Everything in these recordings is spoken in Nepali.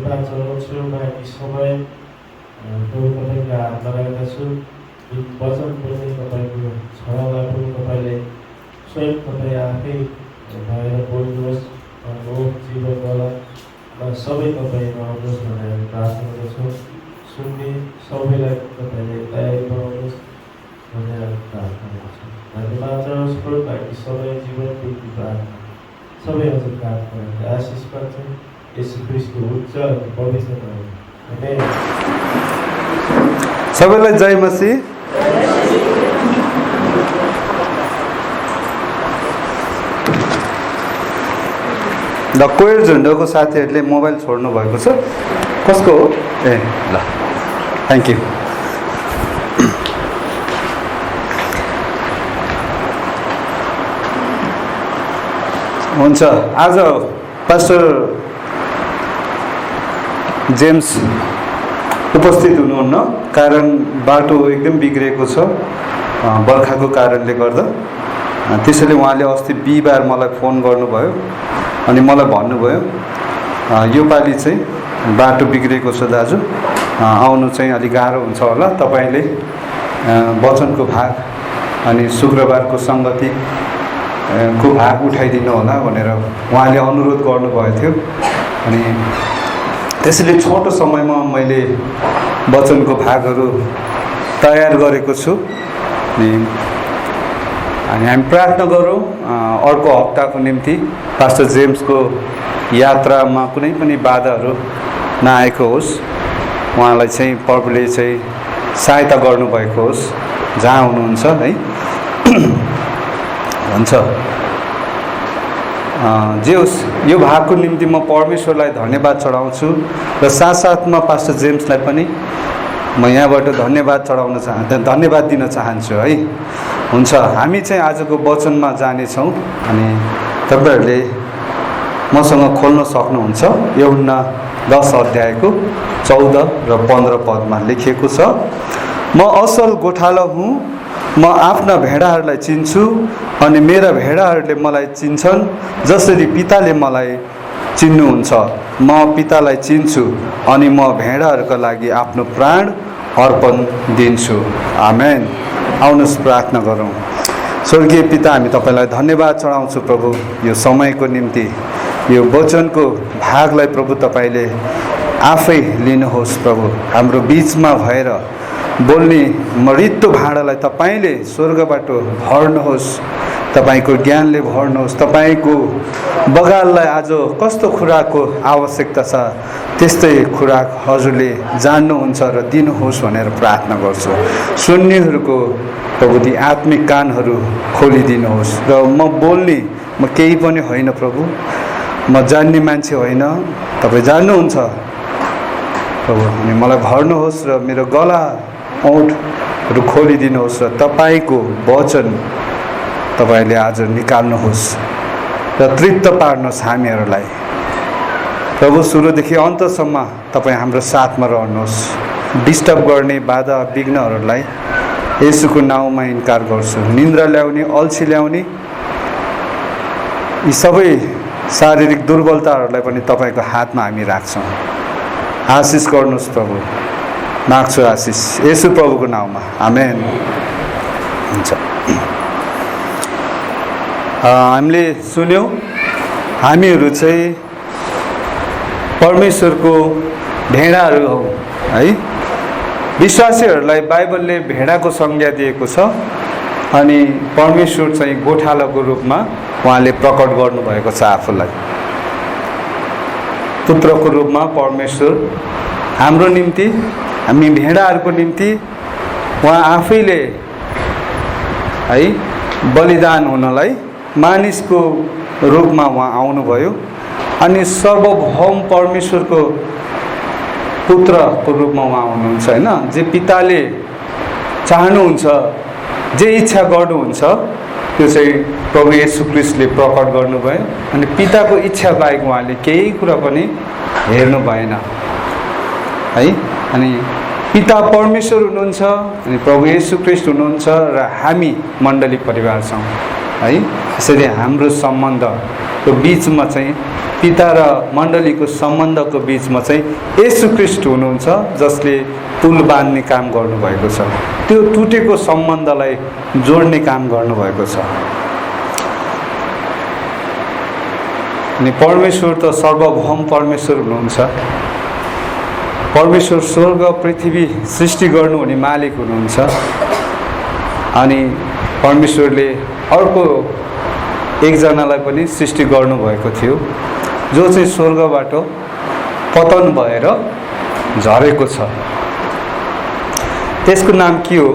धन्यवाद चढाउँछु बाँकी समय प्रभु तपाईँको हातमा राखेका छु। जुन वचन पनि तपाईँको छललाई पनि तपाईँले स्वयं तपाईँ आफै भएर बोल्नुहोस्, जीवनवाला सबै तपाईँमा आउनुहोस् भनेर हामी प्रार्थना गर्छौँ। सुन्ने सबैलाई तपाईँले तयारी बनाउनुहोस् भनेर हामी प्रार्थना गर्छौँ। धन्यवाद चढाउँछु प्रभु बाँकी समय जीवनको प्रार्थना सबै हजुरको हातमा आशिष गर्छौँ। यसो क्रिस्टको उज्जवल पवित्र नाममा आमेन। सबैलाई जय मसीह। द कोयर झुन्डोको साथीहरूले मोबाइल छोड्नु भएको छ। कसको हो? ए ल, थ्याङ्क यू। हुन्छ, आज पास्टर जेम्स उपस्थित हुनुहुन्न, कारण बाटो एकदम बिग्रेको छ बर्खाको कारणले गर्दा। त्यसैले उहाँले अस्ति बिहिबार मलाई फोन गर्नुभयो अनि मलाई भन्नुभयो यो पालि चाहिँ बाटो बिग्रेको छ दाजु, आउनु चाहिँ अलिक गाह्रो हुन्छ होला, तपाईँले वचनको भाग अनि शुक्रबारको सङ्गति को भाग उठाइदिनु होला भनेर उहाँले अनुरोध गर्नुभएको थियो। अनि त्यसैले छोटो समयमा मैले वचनको भागहरू तयार गरेको छु। अनि हामी प्रार्थना गरौँ अर्को हप्ताको निम्ति पास्टर जेम्सको यात्रामा कुनै पनि बाधाहरू नआएको होस्, उहाँलाई चाहिँ प्रभुले चाहिँ सहायता गर्नुभएको होस् जहाँ हुनुहुन्छ है। हुन्छ, जे होस्, यो भागको निम्ति म परमेश्वरलाई धन्यवाद चढाउँछु र साथसाथमा पास्टर जेम्सलाई पनि म यहाँबाट धन्यवाद दिन चाहन्छु है। हुन्छ, हामी चाहिँ आजको वचनमा जानेछौँ अनि तपाईँहरूले मसँग खोल्न सक्नुहुन्छ। यूहन्ना 10 अध्यायको 14 र 15 पदमा लेखिएको छ, म असल गोठाला हुँ, म आफ्ना भेडाहरूलाई चिन्छु अनि मेरा भेडाहरूले मलाई चिन्छन्, जसरी पिताले मलाई चिन्नुहुन्छ। म पितालाई चिन्छु अनि म भेडाहरूका लागि आफ्नो प्राण अर्पण दिन्छु। आमेन। आउनुहोस् प्रार्थना गरौँ। स्वर्गीय पिता, हामी तपाईँलाई धन्यवाद चढाउँछु प्रभु, यो समयको निम्ति यो वचनको भागलाई प्रभु तपाईँले आफै लिनुहोस् प्रभु, हाम्रो बिचमा भएर बोल्ने मरितो भाँडालाई तपाईँले स्वर्गबाट भर्नुहोस्, तपाईँको ज्ञानले भर्नुहोस्। तपाईँको बगाललाई आज कस्तो खुराकको आवश्यकता छ त्यस्तै खुराक हजुरले जान्नुहुन्छ र दिनुहोस् भनेर प्रार्थना गर्छु। सुन्नेहरूको प्रभु ती आत्मिक कानहरू खोलिदिनुहोस् र म केही पनि होइन प्रभु, म जान्ने मान्छे होइन, तपाईँ जान्नुहुन्छ प्रभु। अनि मलाई भर्नुहोस् र मेरो गला ओठहरू खोलिदिनुहोस् र तपाईँको वचन तपाईँले आज निकाल्नुहोस् र तृप्त पार्नुहोस् हामीहरूलाई प्रभु। सुरुदेखि अन्तसम्म तपाईँ हाम्रो साथमा रहनुहोस्। डिस्टर्ब गर्ने बाधा विघ्नहरूलाई येशूको नाउँमा इन्कार गर्छु। निन्द्रा ल्याउने, अल्छी ल्याउने यी सबै शारीरिक दुर्बलताहरूलाई पनि तपाईँको हातमा हामी राख्छौँ। आशिष गर्नुहोस् प्रभु, माग्छु आशिष येशू प्रभुको नाउँमा। आमेन। हुन्छ, हामीले सुन्यौँ हामीहरू चाहिँ परमेश्वरको भेडाहरू हौ है। विश्वासीहरूलाई बाइबलले भेडाको संज्ञा दिएको छ अनि परमेश्वर चाहिँ गोठालाको रूपमा उहाँले प्रकट गर्नुभएको छ आफूलाई। पुत्रको रूपमा परमेश्वर हाम्रो निम्ति, हामी भेडाहरूको निम्ति उहाँ आफैले है बलिदान हुनलाई मानिसको रूपमा उहाँ आउनुभयो अनि सर्वभौम परमेश्वरको पुत्रको रूपमा उहाँ आउनुहुन्छ होइन। जे पिताले चाहनुहुन्छ, जे इच्छा गर्नुहुन्छ त्यो चाहिँ प्रभु येशू ख्रीष्टले प्रकट गर्नुभयो अनि पिताको इच्छा बाहेक उहाँले केही कुरा पनि हेर्नु भएन है। अनि पिता परमेश्वर हुनुहुन्छ अनि प्रभु येशू ख्रीष्ट हुनुहुन्छ र हामी मण्डली परिवार छौँ है। यसरी हाम्रो सम्बन्धको बिचमा चाहिँ पिता र मण्डलीको सम्बन्धको बिचमा चाहिँ येशू ख्रीष्ट हुनुहुन्छ, जसले पुल बाँध्ने काम गर्नुभएको छ। त्यो टुटेको सम्बन्धलाई जोड्ने काम गर्नुभएको छ। अनि परमेश्वर त सर्वभौम परमेश्वर हुनुहुन्छ। परमेश्वर स्वर्ग पृथ्वी सृष्टि गर्नु हुने मालिक हुनुहुन्छ। अनि परमेश्वरले अर्को एकजनालाई पनि सृष्टि गर्नुभएको थियो, जो चाहिँ स्वर्गबाट पतन भएर झरेको छ। त्यसको नाम के हो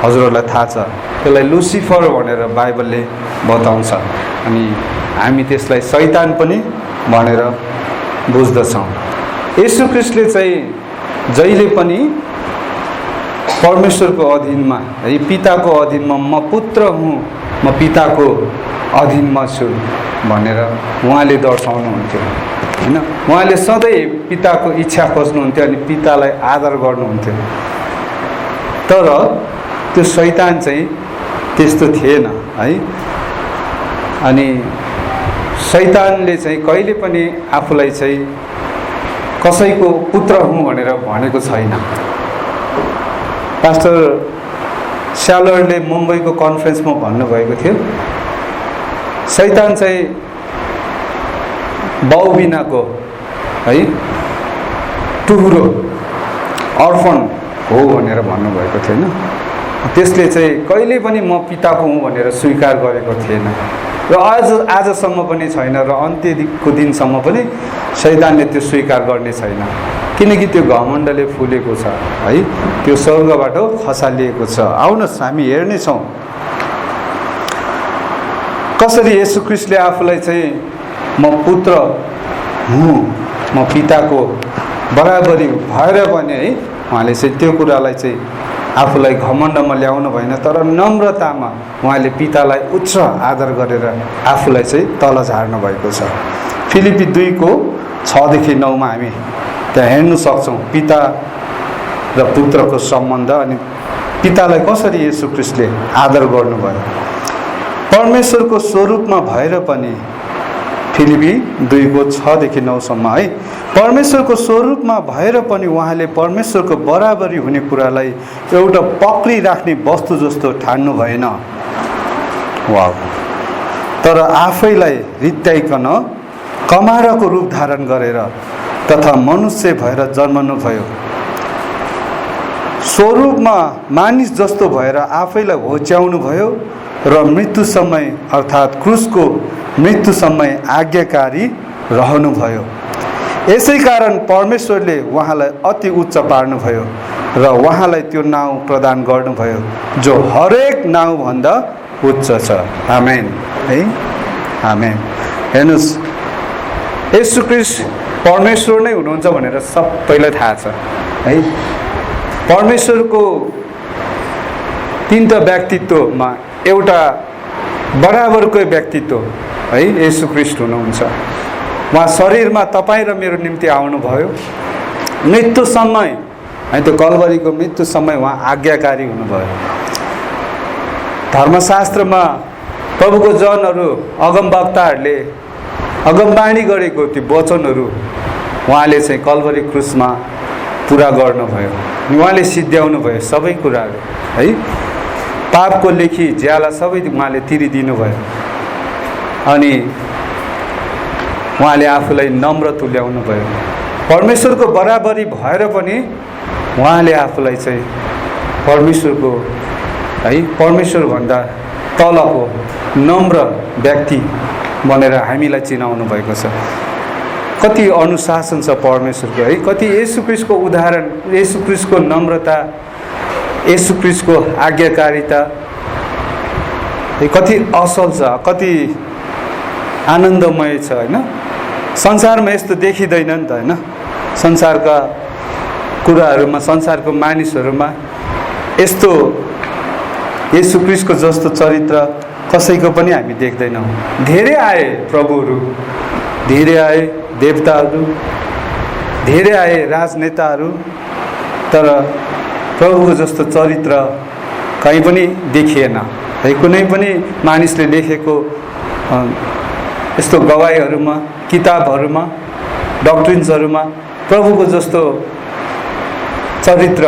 हजुरहरूलाई थाहा छ? त्यसलाई लुसिफर भनेर बाइबलले बताउँछ। अनि हामी त्यसलाई शैतान पनि भनेर बुझ्दछौँ। येशू ख्रीष्टले चाहिँ जहिले पनि परमेश्वरको अधीनमा है, पिताको अधीनमा म पुत्र हुँ, म पिताको अधीनमा छु भनेर उहाँले दर्शाउनुहुन्थ्यो होइन। उहाँले सधैँ पिताको इच्छा खोज्नुहुन्थ्यो अनि पितालाई आदर गर्नुहुन्थ्यो। तर त्यो शैतान चाहिँ त्यस्तो थिएन है। अनि शैतानले चाहिँ कहिले पनि आफूलाई चाहिँ कसैको पुत्र हुँ भनेर भनेको छैन। पास्टर स्यालरले मुम्बईको कन्फरेन्समा भन्नुभएको थियो, शैतान चाहिँ बाउ बिनाको है टुहुरो अर्फन हो भनेर भन्नुभएको थियो होइन। त्यसले चाहिँ कहिले पनि म पिताको हुँ भनेर स्वीकार गरेको थिएन र आजसम्म पनि छैन र अन्त्यको दिनसम्म पनि शैतानले त्यो स्वीकार गर्ने छैन, किनकि त्यो घमण्डले फुलेको छ है, त्यो स्वर्गबाट खसालिएको छ। आउनुहोस् हामी हेर्नेछौँ कसरी येशू ख्रीष्टले आफूलाई चाहिँ म पुत्र हुँ, म पिताको बराबरी भएर पनि है उहाँले चाहिँ त्यो कुरालाई चाहिँ आफूलाई घमण्डमा ल्याउनु भएन, तर नम्रतामा उहाँले पितालाई उच्च आदर गरेर आफूलाई चाहिँ तल झार्नु भएको छ। फिलिपी 2:6-9 हामी त्यहाँ हेर्नु सक्छौँ पिता र पुत्रको सम्बन्ध अनि पितालाई कसरी येशू ख्रीष्टले आदर गर्नुभयो। परमेश्वरको स्वरूपमा भएर पनि फिलिपी 2:6-9 है, परमेश्वरको स्वरूपमा भएर पनि उहाँले परमेश्वरको बराबरी हुने कुरालाई एउटा पक्रिराख्ने वस्तु जस्तो ठान्नु भएन। वाह! तर आफैलाई रित्याइकन कमाराको रूप धारण गरेर तथा मनुष्य भएर जन्मनुभयो। स्वरूपमा मानिस जस्तो भएर आफैलाई होच्याउनु भयो र मृत्यु समय अर्थात् क्रुसको मृत्यु समय आज्ञाकारी रहनुभयो। यसै कारण परमेश्वरले उहाँलाई अति उच्च पार्नुभयो र उहाँलाई त्यो नाउँ प्रदान गर्नुभयो जो हरेक नाउँभन्दा उच्च छ। आमेन है, आमेन। हेर्नुहोस्, येशू ख्रीष्ट परमेश्वर नै हुनुहुन्छ भनेर सबैलाई थाहा छ है। परमेश्वरको तीनटा व्यक्तित्वमा एउटा बराबरकै व्यक्तित्व है येशू ख्रीष्ट हुनुहुन्छ। उहाँ शरीरमा तपाईँ र मेरो निम्ति आउनुभयो, मृत्यु समय है, त्यो कलवरीको मृत्यु समय उहाँ आज्ञाकारी हुनुभयो। धर्मशास्त्रमा प्रभुको जनहरू अगमवक्ताहरूले अगमवाणी गरेको त्यो वचनहरू उहाँले चाहिँ कलवरी क्रुसमा पुरा गर्नुभयो। उहाँले सिद्ध्याउनु भयो सबै कुराहरू है। पापको लेखी ज्याला सबै उहाँले तिरिदिनु भयो अनि उहाँले आफूलाई नम्र तुल्याउनु भयो। परमेश्वरको बराबरी भएर पनि उहाँले आफूलाई चाहिँ परमेश्वरको है, परमेश्वरभन्दा तलको नम्र व्यक्ति भनेर हामीलाई चिनाउनु भएको छ। कति अनुशासन छ परमेश्वरको है, कति येशू ख्रीष्टको उदाहरण, येशू ख्रीष्टको नम्रता, येशू ख्रीष्टको आज्ञाकारिता कति असल छ, कति आनन्दमय छ होइन। संसारमा यस्तो देखिँदैन नि त होइन। संसारका कुराहरूमा, संसारको मानिसहरूमा यस्तो येशू ख्रीष्टको जस्तो चरित्र कसैको पनि हामी देख्दैनौँ। धेरै आए प्रभुहरू, धेरै आए देवताहरू, धेरै आए राजनेताहरू, तर प्रभुको जस्तो चरित्र कहीँ पनि देखिएन है। कुनै पनि मानिसले लेखेको यस्तो गवाईहरूमा किताबहरूमा डक्ट्रिन्सहरूमा प्रभुको जस्तो चरित्र,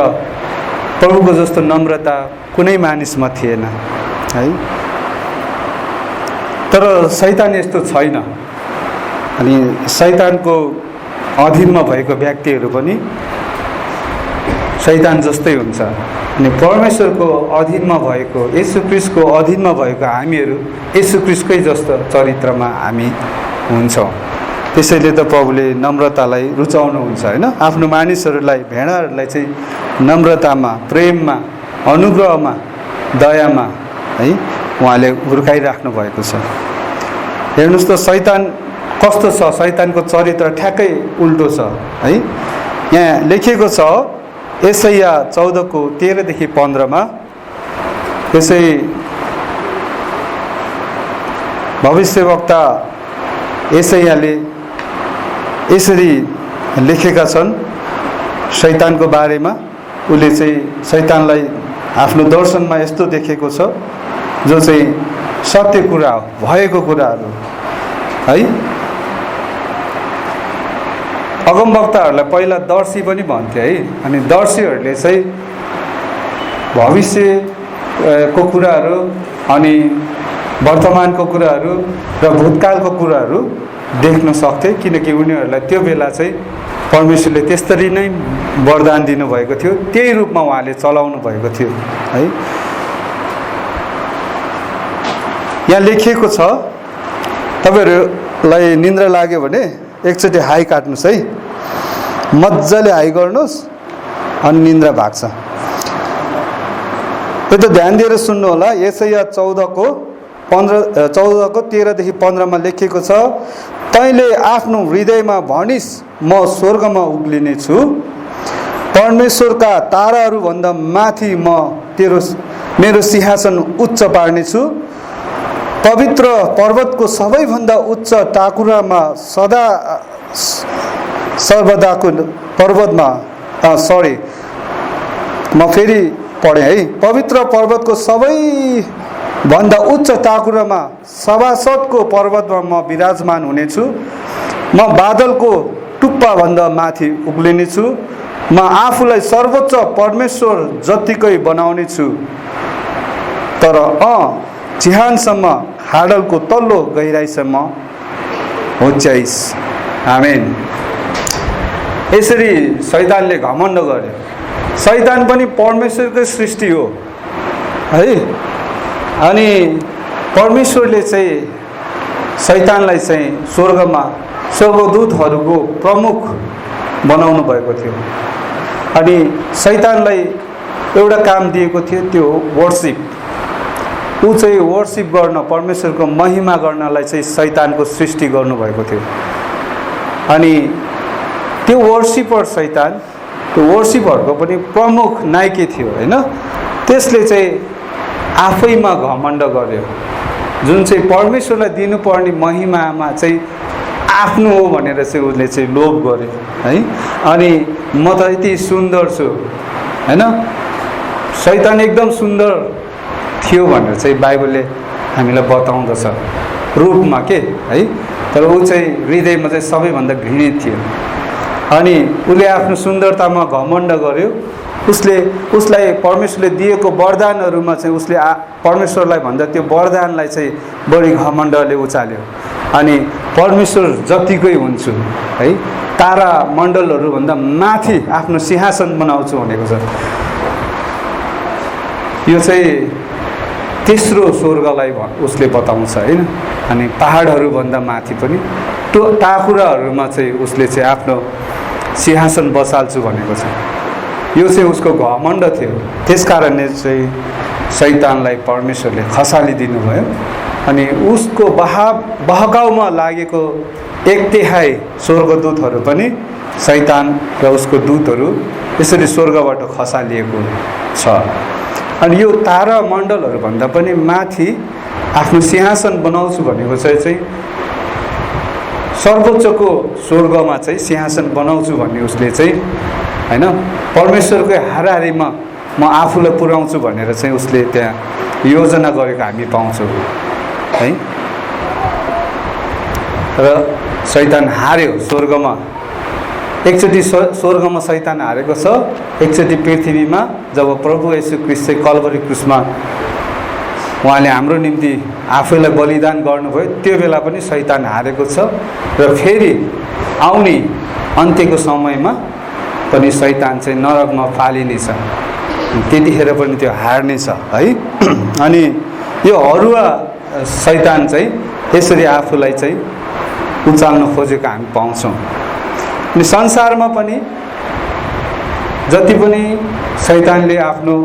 प्रभुको जस्तो नम्रता कुनै मानिसमा थिएन है। तर शैतान यस्तो छैन। अनि शैतानको अधीनमा भएको व्यक्तिहरू पनि शैतान जस्तै हुन्छ। अनि परमेश्वरको अधीनमा भएको, येशू ख्रीष्टको अधीनमा भएको हामीहरू येशू ख्रीष्टकै जस्तो चरित्रमा हामी हुन्छौँ। त्यसैले त प्रभुले नम्रतालाई रुचाउनुहुन्छ होइन। आफ्नो मानिसहरूलाई, भेडाहरूलाई चाहिँ नम्रतामा, प्रेममा, अनुग्रहमा, दयामा है उहाँले हुर्काइराख्नु भएको छ। हेर्नुहोस् त शैतान कस्तो छ, शैतानको चरित्र ठ्याक्कै उल्टो छ है। यहाँ लेखिएको छ यशाया 14:13-15 त्यसै भविष्यवक्ता यशायाले यसरी लेखेका छन् शैतानको बारेमा। उसले चाहिँ शैतानलाई आफ्नो दर्शनमा यस्तो देखेको छ जो चाहिँ सत्य कुरा हो, भएको कुराहरू है। अगमवक्ताहरूलाई पहिला दर्शी पनि भन्थे है। अनि दर्शीहरूले चाहिँ भविष्यको कुराहरू अनि वर्तमानको कुराहरू र भूतकालको कुराहरू देख्न सक्थे, किनकि उनीहरूलाई त्यो बेला चाहिँ परमेश्वरले त्यसरी नै वरदान दिनुभएको थियो, त्यही रूपमा उहाँले चलाउनु भएको थियो है। यहाँ लेखिएको छ, तपाईँहरूलाई निन्द्रा लाग्यो भने एकचोटि हाई काट्नुहोस् है, मजाले हाई गर्नुहोस् अनि निन्द्रा भाग्छ। त्यो त ध्यान दिएर सुन्नु होला। यशाया 14:13-15 लेखिएको छ, तैँले आफ्नो हृदयमा भनिस् म स्वर्गमा उक्लिने छु, परमेश्वरका ताराहरूभन्दा माथि म मेरो सिंहासन उच्च पार्नेछु, पवित्र पर्वतको सबैभन्दा उच्च टाकुरामा सर्वदाको पर्वतमा म फेरि पढेँ है। पवित्र पर्वतको सबैभन्दा उच्च टाकुरामा सभासदको पर्वतमा म विराजमान हुनेछु, म बादलको टुप्पाभन्दा माथि उक्लिनेछु, म आफूलाई सर्वोच्च परमेश्वर जत्तिकै बनाउनेछु, तर चिहानसम्म हाडलको तल्लो गहिराइसम्म होच्याइस्। आमेन। यसरी शैतानले घमण्ड गर्यो। शैतान पनि परमेश्वरकै सृष्टि हो है। अनि परमेश्वरले चाहिँ शैतानलाई चाहिँ स्वर्गमा स्वर्गदूतहरूको प्रमुख बनाउनु भएको थियो। अनि शैतानलाई एउटा काम दिएको थियो, त्यो वर्सिप। ऊ चाहिँ वर्सिप गर्न, परमेश्वरको महिमा गर्नलाई चाहिँ शैतानको सृष्टि गर्नुभएको थियो। अनि त्यो वर्सिपर शैतान, त्यो वर्सिपहरूको पनि प्रमुख नायकी थियो होइन। त्यसले चाहिँ आफैमा घमण्ड गर्यो, जुन चाहिँ परमेश्वरलाई दिनुपर्ने महिमामा चाहिँ आफ्नो हो भनेर चाहिँ उसले चाहिँ लोभ गर्यो है। अनि म त यति सुन्दर छु होइन, शैतान एकदम सुन्दर थियो भनेर चाहिँ बाइबलले हामीलाई बताउँदछ रूपमा के है। तर ऊ चाहिँ हृदयमा चाहिँ सबैभन्दा घृणित थियो। अनि उसले आफ्नो सुन्दरतामा घमण्ड गर्यो। उसलाई परमेश्वरले दिएको वरदानहरूमा चाहिँ उसले परमेश्वरलाई भन्दा त्यो वरदानलाई चाहिँ बढी घमण्डले उचाल्यो। अनि परमेश्वर जतिकै हुन्छु है, तारा मण्डलहरूभन्दा माथि आफ्नो सिंहासन बनाउँछु भनेको छ। यो चाहिँ तेस्रो स्वर्गलाई उसले बताउँछ होइन। अनि पहाडहरूभन्दा माथि पनि त्यो टाकुराहरूमा चाहिँ उसले चाहिँ आफ्नो सिंहासन बसाल्छु भनेको छ। यो चाहिँ उसको घमण्ड थियो। त्यसकारणले चाहिँ शैतानलाई परमेश्वरले खसालिदिनु भयो। अनि उसको बहकाउमा लागेको 1/3 स्वर्गदूतहरू पनि शैतान र उसको दूतहरू यसरी स्वर्गबाट खसालिएको छ। अनि यो तारा मण्डलहरूभन्दा पनि माथि आफ्नो सिंहासन बनाउँछु भनेको चाहिँ सर्वोच्चको स्वर्गमा चाहिँ सिंहासन बनाउँछु भन्ने उसले चाहिँ होइन, परमेश्वरकै हाराहारीमा म आफूलाई पुर्याउँछु भनेर चाहिँ उसले त्यहाँ योजना गरेको हामी पाउँछौँ है। र शैतान हार्यो स्वर्गमा। एकचोटि स्वर्गमा शैतान हारेको छ, एकचोटि पृथ्वीमा जब प्रभु येशू ख्रीष्ट चाहिँ कल्भरी क्रुसमा उहाँले हाम्रो निम्ति आफैलाई बलिदान गर्नुभयो, त्यो बेला पनि शैतान हारेको छ र फेरि आउने अन्त्यको समयमा पनि शैतान चाहिँ नरकमा फालिनेछ, त्यतिखेर पनि त्यो हार्नेछ है। अनि यो हरुवा शैतान चाहिँ यसरी आफूलाई चाहिँ उचाल्न खोजेको हामी पाउँछौँ। अनि संसारमा पनि जति पनि शैतानले आफ्नो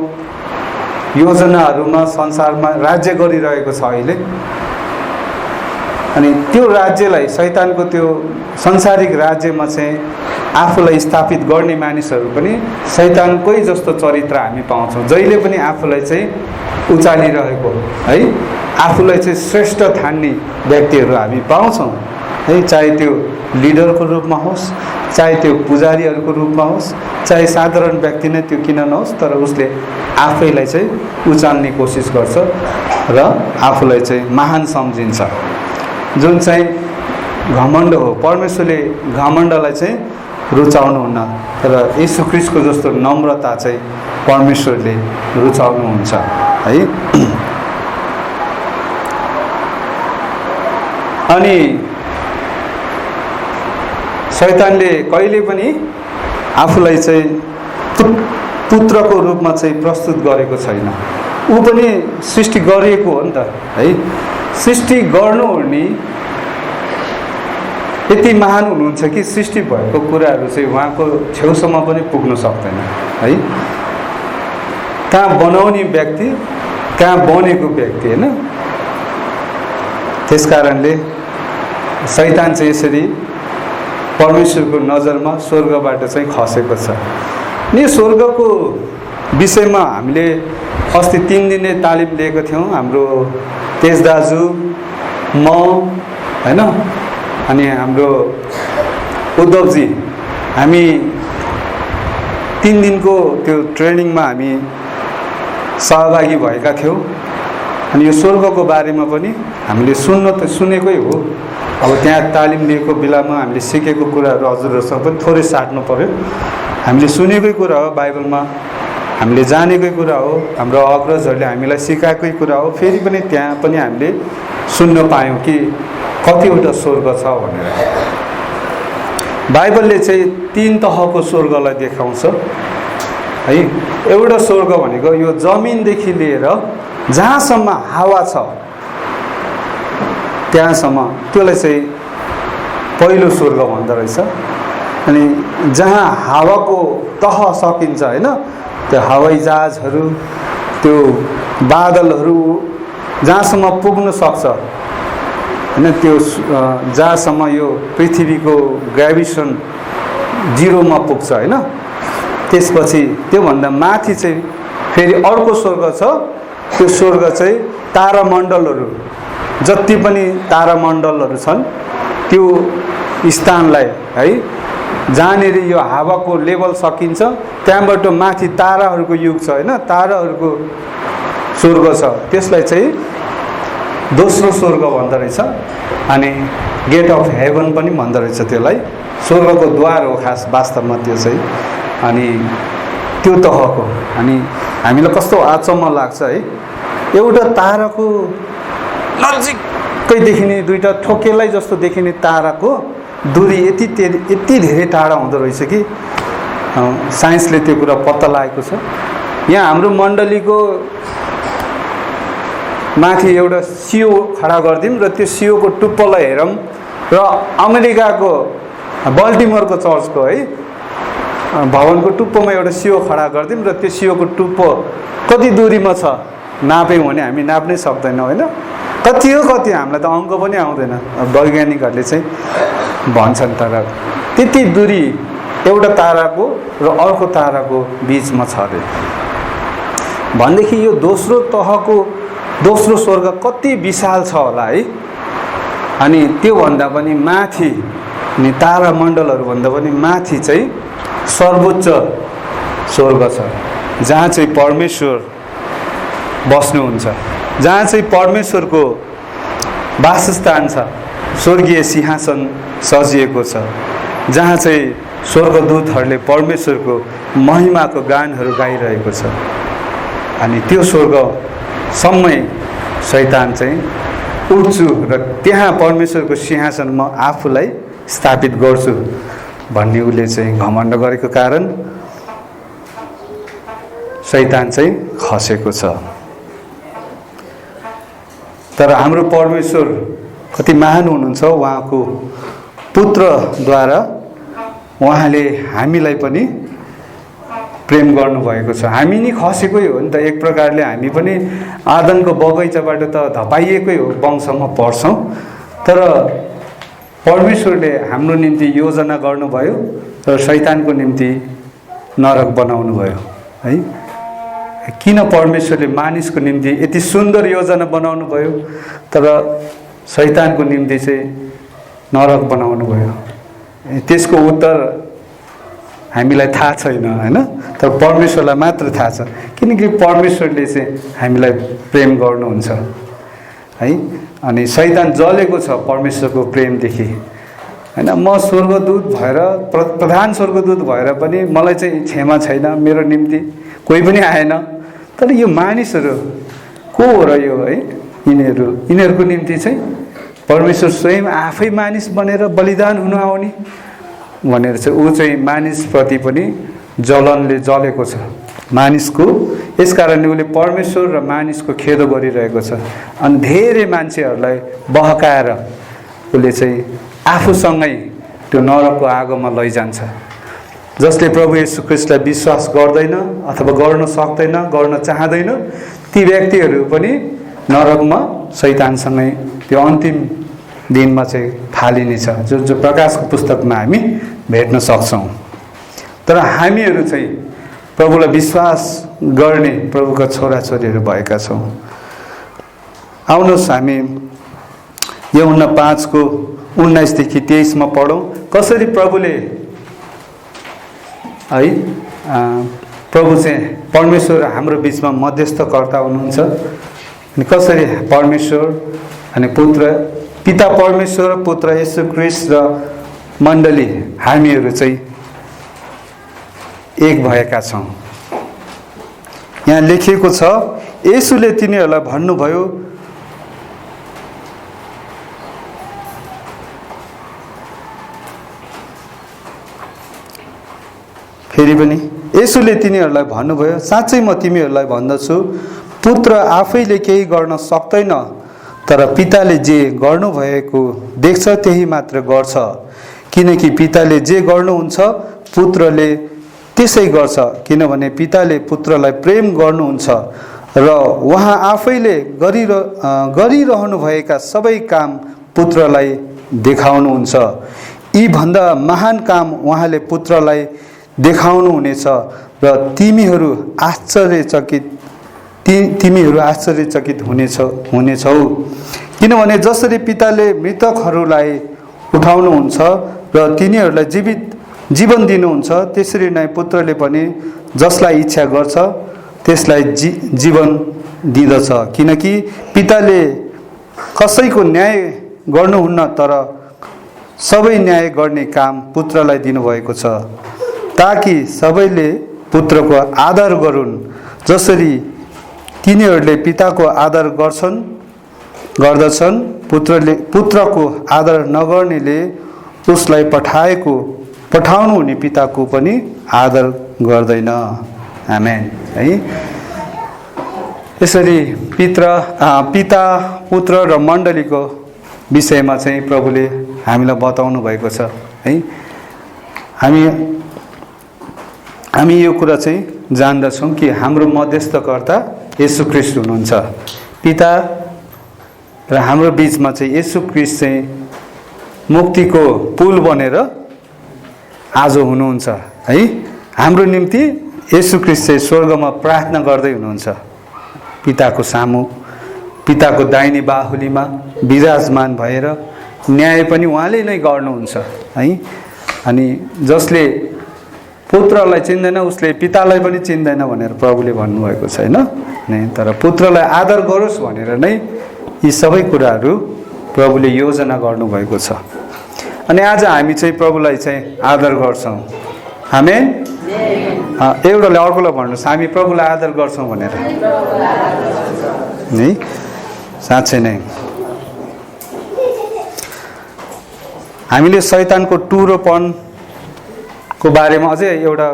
योजनाहरूमा संसारमा राज्य गरिरहेको छ अहिले, अनि त्यो राज्यलाई शैतानको त्यो संसारिक राज्यमा चाहिँ आफूलाई स्थापित गर्ने मानिसहरू पनि शैतानकै जस्तो चरित्र हामी पाउँछौँ, जहिले पनि आफूलाई चाहिँ उचालिरहेको है, आफूलाई चाहिँ श्रेष्ठ ठान्ने व्यक्तिहरू हामी पाउँछौँ है। चाहे त्यो लिडरको रूपमा होस्, चाहे त्यो पुजारीहरूको रूपमा होस्, चाहे साधारण व्यक्ति नै त्यो किन नहोस्, तर उसले आफैलाई चाहिँ उचाल्ने कोसिस गर्छ र आफूलाई चाहिँ महान सम्झिन्छ, जुन चाहिँ घमण्ड हो। परमेश्वरले घमण्डलाई चाहिँ रुचाउनुहुन्न, तर येशू ख्रीष्टको जस्तो नम्रता चाहिँ परमेश्वरले रुचाउनुहुन्छ है। अनि शैतानले कहिले पनि आफूलाई चाहिँ पुत्रको रूपमा चाहिँ प्रस्तुत गरेको छैन। ऊ पनि सृष्टि गरिएको हो नि त है। सृष्टि गर्नु नि यति महान हुनुहुन्छ कि सृष्टि भएको कुराहरू चाहिँ उहाँको छेउसम्म पनि पुग्न सक्दैन है। कहाँ बनाउने व्यक्ति, कहाँ बनेको व्यक्ति होइन। त्यसकारणले शैतान चाहिँ यसरी परमेश्वरको नजरमा स्वर्गबाट चाहिँ खसेको छ। नि स्वर्गको विषयमा हामीले अस्ति 3 दिने तालिम लिएको थियौँ, हाम्रो तेज दाजु, म होइन, अनि हाम्रो उद्धवजी, हामी 3 दिनको त्यो ट्रेनिङमा हामी सहभागी भएका थियौँ। अनि यो स्वर्गको बारेमा पनि हामीले सुनेकै हो। अब त्यहाँ तालिम लिएको बेलामा हामीले सिकेको कुराहरू हजुरहरूसँग पनि थोरै साट्नु पर्यो। हामीले सुनेकै कुरा हो, बाइबलमा हामीले जानेकै कुरा हो, हाम्रो अग्रजहरूले हामीलाई सिकाएकै कुरा हो। फेरि पनि त्यहाँ पनि हामीले सुन्न पायौँ कि कतिवटा स्वर्ग छ भनेर। बाइबलले चाहिँ 3 तहको स्वर्गलाई देखाउँछ है। एउटा स्वर्ग भनेको यो जमिनदेखि लिएर जहाँसम्म हावा छ त्यहाँसम्म, त्यसलाई चाहिँ पहिलो स्वर्ग भन्दो रहेछ। अनि जहाँ हावाको तह सकिन्छ होइन, त्यो हवाई जहाजहरू, त्यो बादलहरू जहाँसम्म पुग्न सक्छ होइन, त्यो जहाँसम्म यो पृथ्वीको ग्रेभिटेसन 0मा पुग्छ होइन, त्यसपछि त्योभन्दा माथि चाहिँ फेरि अर्को स्वर्ग छ। त्यो स्वर्ग चाहिँ तारामण्डलहरू, जति पनि तारामण्डलहरू छन् त्यो स्थानलाई है, जहाँनिर यो हावाको लेभल सकिन्छ त्यहाँबाट माथि ताराहरूको युग छ होइन, ताराहरूको स्वर्ग छ, त्यसलाई चाहिँ दोस्रो स्वर्ग भन्दो रहेछ। अनि गेट अफ हेभन पनि भन्दो रहेछ त्यसलाई, स्वर्गको द्वार हो खास वास्तवमा त्यो चाहिँ। अनि त्यो तहको अनि हामीलाई कस्तो अचम्म लाग्छ है, एउटा ताराको नजिकै देखिने, 2टा ठोकेलाई जस्तो देखिने ताराको दूरी यति धेरै टाढा हुँदो रहेछ कि साइन्सले त्यो कुरा पत्ता लागेको छ। यहाँ हाम्रो मण्डलीको माथि एउटा सियो खडा गरिदिउँ र त्यो सियोको टुप्पोलाई हेरौँ, र अमेरिकाको बल्टिमोरको चर्चको है भवनको टुप्पोमा एउटा सियो खडा गरिदिउँ र त्यो सियोको टुप्पो कति दूरीमा छ नाप्यौँ भने हामी नाप्नै सक्दैनौँ होइन। कति हो कति, हामीलाई त अङ्क पनि आउँदैन, वैज्ञानिकहरूले चाहिँ भन्छन्। तर त्यति दूरी एउटा ताराको र अर्को ताराको बिचमा छ अरे भनेदेखि यो दोस्रो तहको दोस्रो स्वर्ग कति विशाल छ होला है। अनि त्योभन्दा पनि माथि, अनि तारामण्डलहरूभन्दा पनि माथि चाहिँ सर्वोच्च स्वर्ग छ, जहाँ चाहिँ परमेश्वर बस्नुहुन्छ, जहाँ चाहिँ परमेश्वरको वासस्थान छ, स्वर्गीय सिंहासन सजिएको छ, जहाँ चाहिँ स्वर्गदूतहरूले परमेश्वरको महिमाको गानहरू गाइरहेको छ। अनि त्यो स्वर्गसम्मै शैतान चाहिँ उठ्छु र त्यहाँ परमेश्वरको सिंहासनमा आफूलाई स्थापित गर्छु भन्ने उसले चाहिँ घमण्ड गरेको कारण शैतान चाहिँ खसेको छ। तर हाम्रो परमेश्वर कति महान हुनुहुन्छ, उहाँको पुत्रद्वारा उहाँले हामीलाई पनि प्रेम गर्नुभएको छ। हामी नि खसेकै हो नि त, एक प्रकारले हामी पनि आदमको बगैँचाबाट त धपाइएकै हो, वंशमा पर्छौँ। तर परमेश्वरले हाम्रो निम्ति योजना गर्नुभयो र शैतानको निम्ति नरक बनाउनु भयो है। किन परमेश्वरले मानिसको निम्ति यति सुन्दर योजना बनाउनु भयो तर शैतानको निम्ति चाहिँ नरक बनाउनु भयो, त्यसको उत्तर हामीलाई थाहा छैन हैन, तर परमेश्वरलाई मात्र थाहा छ। किनकि परमेश्वरले चाहिँ हामीलाई प्रेम गर्नुहुन्छ है। अनि शैतान जलेको छ परमेश्वरको प्रेमदेखि हैन। म स्वर्गदूत भएर, प्रधान स्वर्गदूत भएर पनि मलाई चाहिँ क्षमा छैन, मेरो निम्ति कोही पनि आएन। तर यो मानिसहरू को हो र यो है, यिनीहरूको निम्ति चाहिँ परमेश्वर स्वयं आफै मानिस बनेर बलिदान हुन आउने भनेर चाहिँ ऊ चाहिँ मानिसप्रति पनि जलनले जलेको छ मानिसको। यस कारणले उसले परमेश्वर र मानिसको खेदो गरिरहेको छ। अनि धेरै मान्छेहरूलाई बहकाएर उसले चाहिँ आफूसँगै त्यो नरकको आगोमा लैजान्छ। जसले प्रभु येशू ख्रीष्टलाई विश्वास गर्दैन अथवा गर्न सक्दैन, गर्न चाहँदैन, ती व्यक्तिहरू पनि नरकमा शैतानसँगै त्यो अन्तिम दिनमा चाहिँ फालिनेछ, जो प्रकाशको पुस्तकमा हामी भेट्न सक्छौँ। तर हामीहरू चाहिँ प्रभुलाई विश्वास गर्ने प्रभुका छोराछोरीहरू भएका छौँ। आउनुहोस् हामी यूहन्ना 5को 19 देखि 23 मा पढौँ। कसरी प्रभुले है प्रभु चाहिँ परमेश्वर हाम्रो बिचमा मध्यस्थकर्ता हुनुहुन्छ, अनि कसरी परमेश्वर अनि पुत्र, पिता परमेश्वर, पुत्र येशू ख्रीष्ट र मण्डली हामीहरू चाहिँ एक भएका छौँ। यहाँ लेखिएको छ, येशूले तिनीहरूलाई भन्नुभयो, फेरि पनि येशूले तिनीहरूलाई भन्नुभयो, साँच्चै म तिमीहरूलाई भन्दछु, पुत्र आफैले केही गर्न सक्दैन, तर पिताले जे गर्नुभएको देख्छ त्यही मात्र गर्छ। किनकि पिताले जे गर्नुहुन्छ पुत्रले त्यसै गर्छ, किनभने पिताले पुत्रलाई प्रेम गर्नुहुन्छ र उहाँ आफैले गरिरहनुभएका सबै काम पुत्रलाई देखाउनुहुन्छ। यी भन्दा महान काम उहाँले पुत्रलाई देखाउनुहुनेछ र तिमीहरू आश्चर्यचकित हुनेछौ। किनभने जसरी पिताले मृतकहरूलाई उठाउनुहुन्छ र तिनीहरूलाई जीवन दिनुहुन्छ, त्यसरी नै पुत्रले पनि जसलाई इच्छा गर्छ त्यसलाई जीवन दिँदछ। किनकि पिताले कसैको न्याय गर्नुहुन्न, तर सबै न्याय गर्ने काम पुत्रलाई दिनुभएको छ, ताकि सबैले पुत्रको आदर गरून्। जसरी तिनीहरूले पिताको आदर गर्दछन्, पुत्रको आदर नगर्नेले उसलाई पठाउनु हुने पिताको पनि आदर गर्दैन। आमेन है। यसरी पिता, पुत्र र मण्डलीको विषयमा चाहिँ प्रभुले हामीलाई बताउनु भएको छ है। हामी यो कुरा चाहिँ जान्दछौँ कि हाम्रो मध्यस्थकर्ता येशू ख्रीष्ट हुनुहुन्छ। पिता र हाम्रो बिचमा चाहिँ येशू ख्रीष्ट चाहिँ मुक्तिको पुल बनेर आज हुनुहुन्छ है। हाम्रो निम्ति येशू ख्रीष्ट चाहिँ स्वर्गमा प्रार्थना गर्दै हुनुहुन्छ, पिताको सामु, पिताको दाहिने बाहुलीमा विराजमान भएर न्याय पनि उहाँले नै गर्नुहुन्छ है। अनि जसले पुत्रलाई चिन्दैन उसले पितालाई पनि चिन्दैन भनेर प्रभुले भन्नुभएको छैन नि, तर पुत्रलाई आदर गरोस् भनेर नै यी सबै कुराहरू प्रभुले योजना गर्नुभएको छ। अनि आज हामी चाहिँ प्रभुलाई चाहिँ आदर गर्छौँ। हामी एउटाले अर्कोलाई भन्नुहोस्, हामी प्रभुलाई आदर गर्छौँ भनेर नि। साँच्चै नै हामीले शैतानको टुरोपनको बारेमा अझै एउटा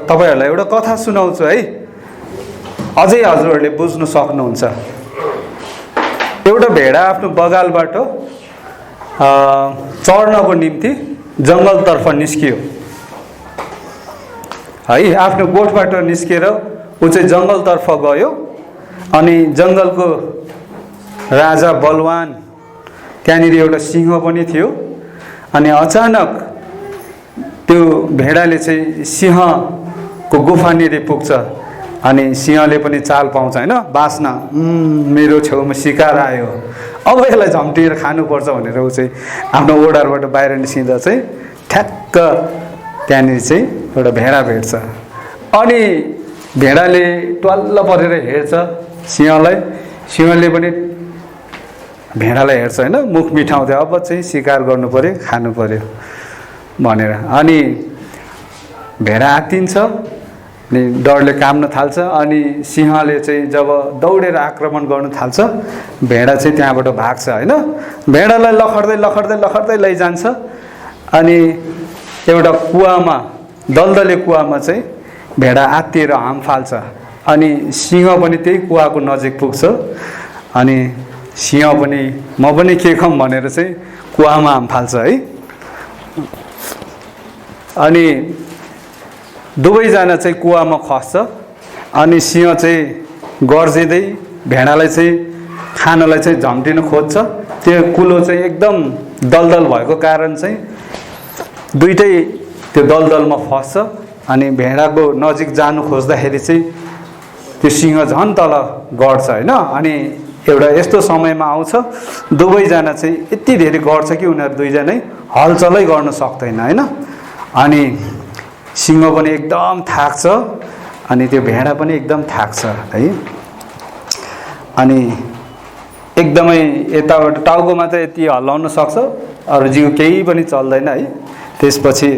तपाईँहरूलाई एउटा कथा सुनाउँछु है, अझै हजुरहरूले बुझ्नु सक्नुहुन्छ। एउटा भेडा आफ्नो बगालबाट चढ्नको निम्ति जङ्गलतर्फ निस्कियो है। आफ्नो गोठबाट निस्केर ऊ चाहिँ जङ्गलतर्फ गयो। अनि जङ्गलको राजा बलवान, त्यहाँनिर एउटा सिंह पनि थियो। अनि अचानक त्यो भेडाले चाहिँ सिंहको गुफानिर पुग्छ। अनि सिंहले पनि चाल पाउँछ होइन, बाँच्न मेरो छेउमा शिकार आयो, अब यसलाई झम्टिएर खानुपर्छ भनेर ऊ चाहिँ आफ्नो ओडारबाट बाहिर निस्किँदा चाहिँ ठ्याक्क त्यहाँनिर चाहिँ एउटा भेडा भेट्छ। अनि भेडाले ट्वाल्ल परेर हेर्छ सिंहलाई, सिंहले पनि भेडालाई हेर्छ होइन, मुख मिठाउँदै अब चाहिँ शिकार गर्नु पऱ्यो, खानु पऱ्यो भनेर। अनि भेडा आत्तिन्छ, अनि डरले काम्न थाल्छ। अनि सिंहले चाहिँ जब दौडेर आक्रमण गर्न थाल्छ, भेडा चाहिँ त्यहाँबाट भाग्छ होइन। भेडालाई लखड्दै लखड्दै लखड्दै लैजान्छ। अनि एउटा कुवामा, दलदले कुवामा चाहिँ भेडा आत्तिएर हाम फाल्छ। अनि सिंह पनि त्यही कुवाको नजिक पुग्छ। अनि सिंह पनि म पनि के खम भनेर चाहिँ कुवामा हाम फाल्छ है। अनि दुवैजना चाहिँ कुवामा खस्छ। अनि सिंह चाहिँ गर्जिँदै भेडालाई चाहिँ खानलाई चाहिँ झम्टिन खोज्छ। त्यो कुलो चाहिँ एकदम दलदल भएको कारण चाहिँ दुइटै त्यो दलदलमा फस्छ। अनि भेडाको नजिक जानु खोज्दाखेरि चाहिँ त्यो सिंह झन् तल गर्छ होइन। अनि एउटा यस्तो समयमा आउँछ दुवैजना चाहिँ यति धेरै गर्छ कि उनीहरू दुईजनै हलचलै गर्न सक्दैन होइन। अनि सिंह पनि एकदम थाक्छ, अनि त्यो भेडा पनि एकदम थाक्छ है। अनि एकदमै यताबाट टाउको मात्र यति हल्लाउन सक्छ, अरू जिउ केही पनि चल्दैन है। त्यसपछि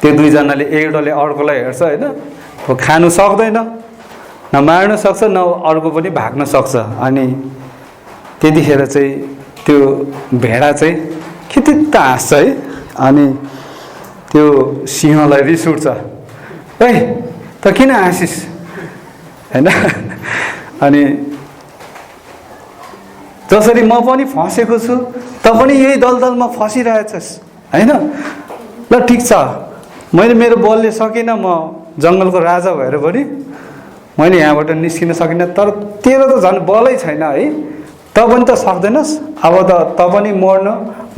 त्यो दुईजनाले एउटाले अर्कोलाई हेर्छ होइन, त्यो खानु सक्दैन, न मार्न सक्छ न अर्को पनि भाग्न सक्छ। अनि त्यतिखेर चाहिँ त्यो भेडा चाहिँ खितित्त हाँस्छ है। अनि त्यो सिंहलाई रिस उठ्छ, ए त किन हाँसिस होइन। अनि जसरी म पनि फसेको छु त पनि यही दलदलमा फसिरहेछस् होइन। ल ठिक छ, मैले मेरो बलले सकिनँ, म जङ्गलको राजा भएर पनि मैले यहाँबाट निस्किन सकिनँ, तर तेरो त झन् बलै छैन है, त पनि त सक्दैनस्, अब त पनि मर्न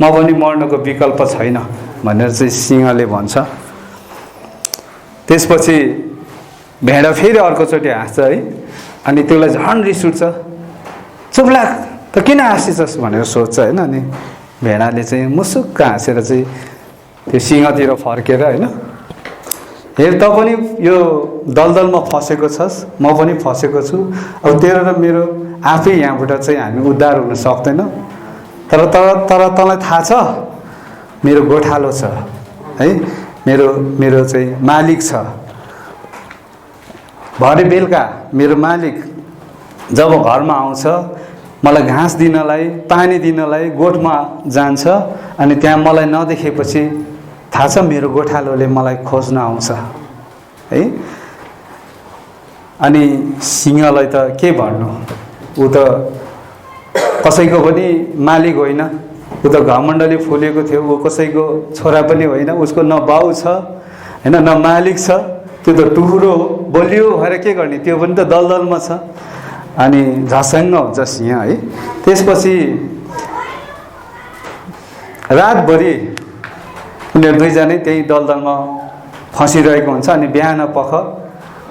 म पनि मर्नको विकल्प छैन भनेर चाहिँ सिंहले भन्छ। त्यसपछि भेडा फेरि अर्कोचोटि हाँस्छ है। अनि त्यसलाई झन् रिस उठ्छ, चुप लाग त किन हाँसिछस् भनेर सोध्छ होइन। अनि भेडाले चाहिँ मुसुक्क हाँसेर चाहिँ त्यो सिंहतिर फर्केर होइन, हेर त पनि यो दलदलमा फसेको छस्, म पनि फसेको छु, अब तेरो र मेरो आफै यहाँबाट चाहिँ हामी उद्धार हुन सक्दैन, तर तँलाई थाहा छ मेरो गोठालो छ है, मेरो चाहिँ मालिक छ। भरे बेलुका मेरो मालिक जब घरमा आउँछ मलाई घाँस दिनलाई, पानी दिनलाई गोठमा जान्छ। अनि त्यहाँ मलाई नदेखेपछि थाहा छ मेरो गोठालोले मलाई खोज्न आउँछ है। अनि सिंहलाई त के भन्नु, ऊ त कसैको पनि मालिक होइन, ऊ त घमण्डले फुलेको थियो, ऊ कसैको छोरा पनि होइन, उसको न बाउ छ होइन न मालिक छ, त्यो त टुहुरो हो, बलियो भएर के गर्ने, त्यो पनि त दलदलमा छ। अनि झसङ्ग हुन्छ सिंह है। त्यसपछि रातभरि उनीहरू दुईजनै त्यही दलदलमा फसिरहेको हुन्छ। अनि बिहान पख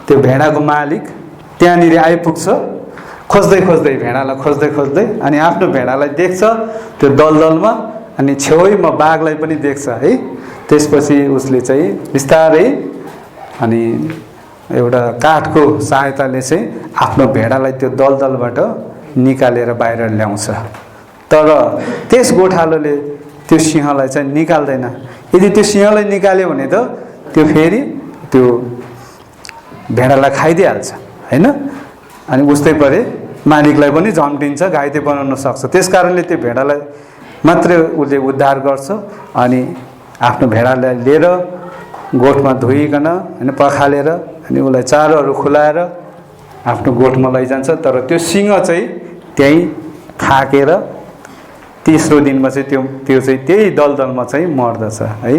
त्यो भेडाको मालिक त्यहाँनिर आइपुग्छ, खोज्दै खोज्दै भेडालाई खोज्दै खोज्दै, अनि आफ्नो भेडालाई देख्छ त्यो दलदलमा। अनि छेउमा बाघलाई पनि देख्छ है। त्यसपछि उसले चाहिँ बिस्तारै अनि एउटा काठको सहायताले चाहिँ आफ्नो भेडालाई त्यो दलदलबाट निकालेर बाहिर ल्याउँछ। तर त्यस गोठालोले त्यो सिंहलाई चाहिँ निकाल्दैन। यदि त्यो सिंहलाई निकाल्यो भने त त्यो फेरि त्यो भेडालाई खाइदिइहाल्छ होइन। अनि उस्तै परे मालिकलाई पनि झम्टिन्छ, घाइते बनाउन सक्छ। त्यस कारणले त्यो भेडालाई मात्रै उसले उद्धार गर्छ अनि आफ्नो भेडालाई लिएर गोठमा धोइकन होइन पखालेर अनि उसलाई चारोहरू खुलाएर आफ्नो गोठमा लैजान्छ। तर त्यो सिंह चाहिँ त्यहीँ थाकेर तेस्रो दिनमा चाहिँ त्यो चाहिँ त्यही दलदलमा चाहिँ मर्दछ है।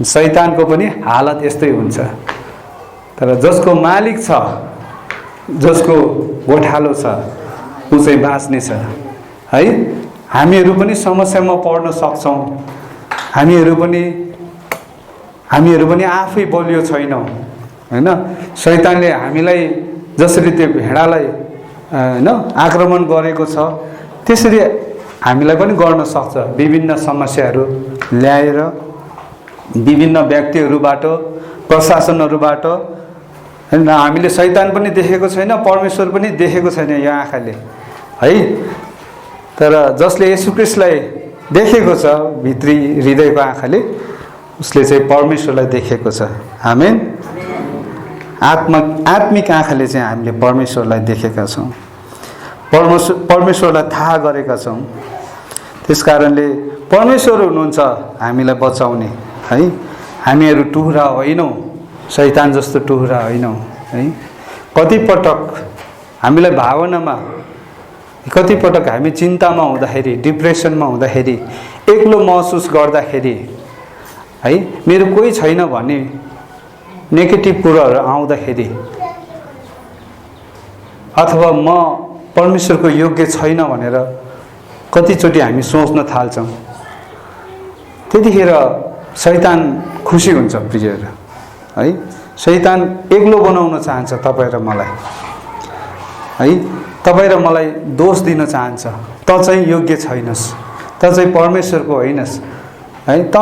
शैतानको पनि हालत यस्तै हुन्छ। तर जसको मालिक छ, जसको गोठालो छ, ऊ चाहिँ बाँच्नेछ है। हामीहरू पनि समस्यामा पर्न सक्छौँ। हामीहरू पनि आफै बलियो छैनौँ होइन। शैतानले हामीलाई जसरी त्यो भेडालाई होइन आक्रमण गरेको छ त्यसरी हामीलाई पनि गर्न सक्छ। विभिन्न समस्याहरू ल्याएर विभिन्न व्यक्तिहरूबाट, प्रशासनहरूबाट होइन। हामीले शैतान पनि देखेको छैन, परमेश्वर पनि देखेको छैन यो आँखाले है। तर जसले येशू ख्रीष्टलाई देखेको छ भित्री हृदयको आँखाले, उसले चाहिँ परमेश्वरलाई देखेको छ। आमेन। आत्मिक आँखाले चाहिँ हामीले परमेश्वरलाई देखेका छौँ, परमेश्वरलाई थाहा गरेका छौँ। त्यस कारणले परमेश्वर हुनुहुन्छ हामीलाई बचाउने है। हामीहरू टुहुरा होइनौँ, शैतान जस्तो टुहुरा होइनौँ है। कतिपटक हामीलाई भावनामा, कतिपटक हामी चिन्तामा हुँदाखेरि, डिप्रेसनमा हुँदाखेरि, एक्लो महसुस गर्दाखेरि है, मेरो कोही छैन भन्ने नेगेटिभ कुराहरू आउँदाखेरि, अथवा म परमेश्वरको योग्य छैन भनेर कतिचोटि हामी सोच्न थाल्छौँ, त्यतिखेर शैतान खुसी हुन्छ प्रियहरू है। शैतान एक्लो बनाउन चाहन्छ तपाईँ र मलाई है। तपाईँ र मलाई दोष दिन चाहन्छ, त चाहिँ योग्य छैनस्, त चाहिँ परमेश्वरको होइनस् है, त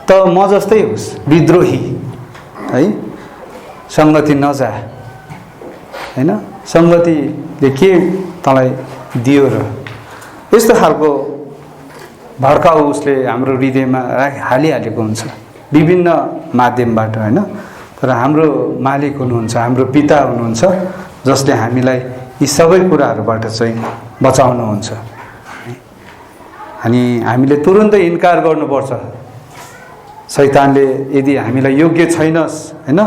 म जस्तै होस्, विद्रोही है, सङ्गति नजा होइन। सङ्गतिले के तँलाई दियो र यस्तो खालको भड्काउ उसले हाम्रो हृदयमा हालिहालेको हुन्छ विभिन्न माध्यमबाट होइन। तर हाम्रो मालिक हुनुहुन्छ, हाम्रो पिता हुनुहुन्छ, जसले हामीलाई यी सबै कुराहरूबाट चाहिँ बचाउनुहुन्छ। अनि हामीले तुरुन्तै इन्कार गर्नुपर्छ। शैतानले यदि हामीलाई योग्य छैनस् होइन,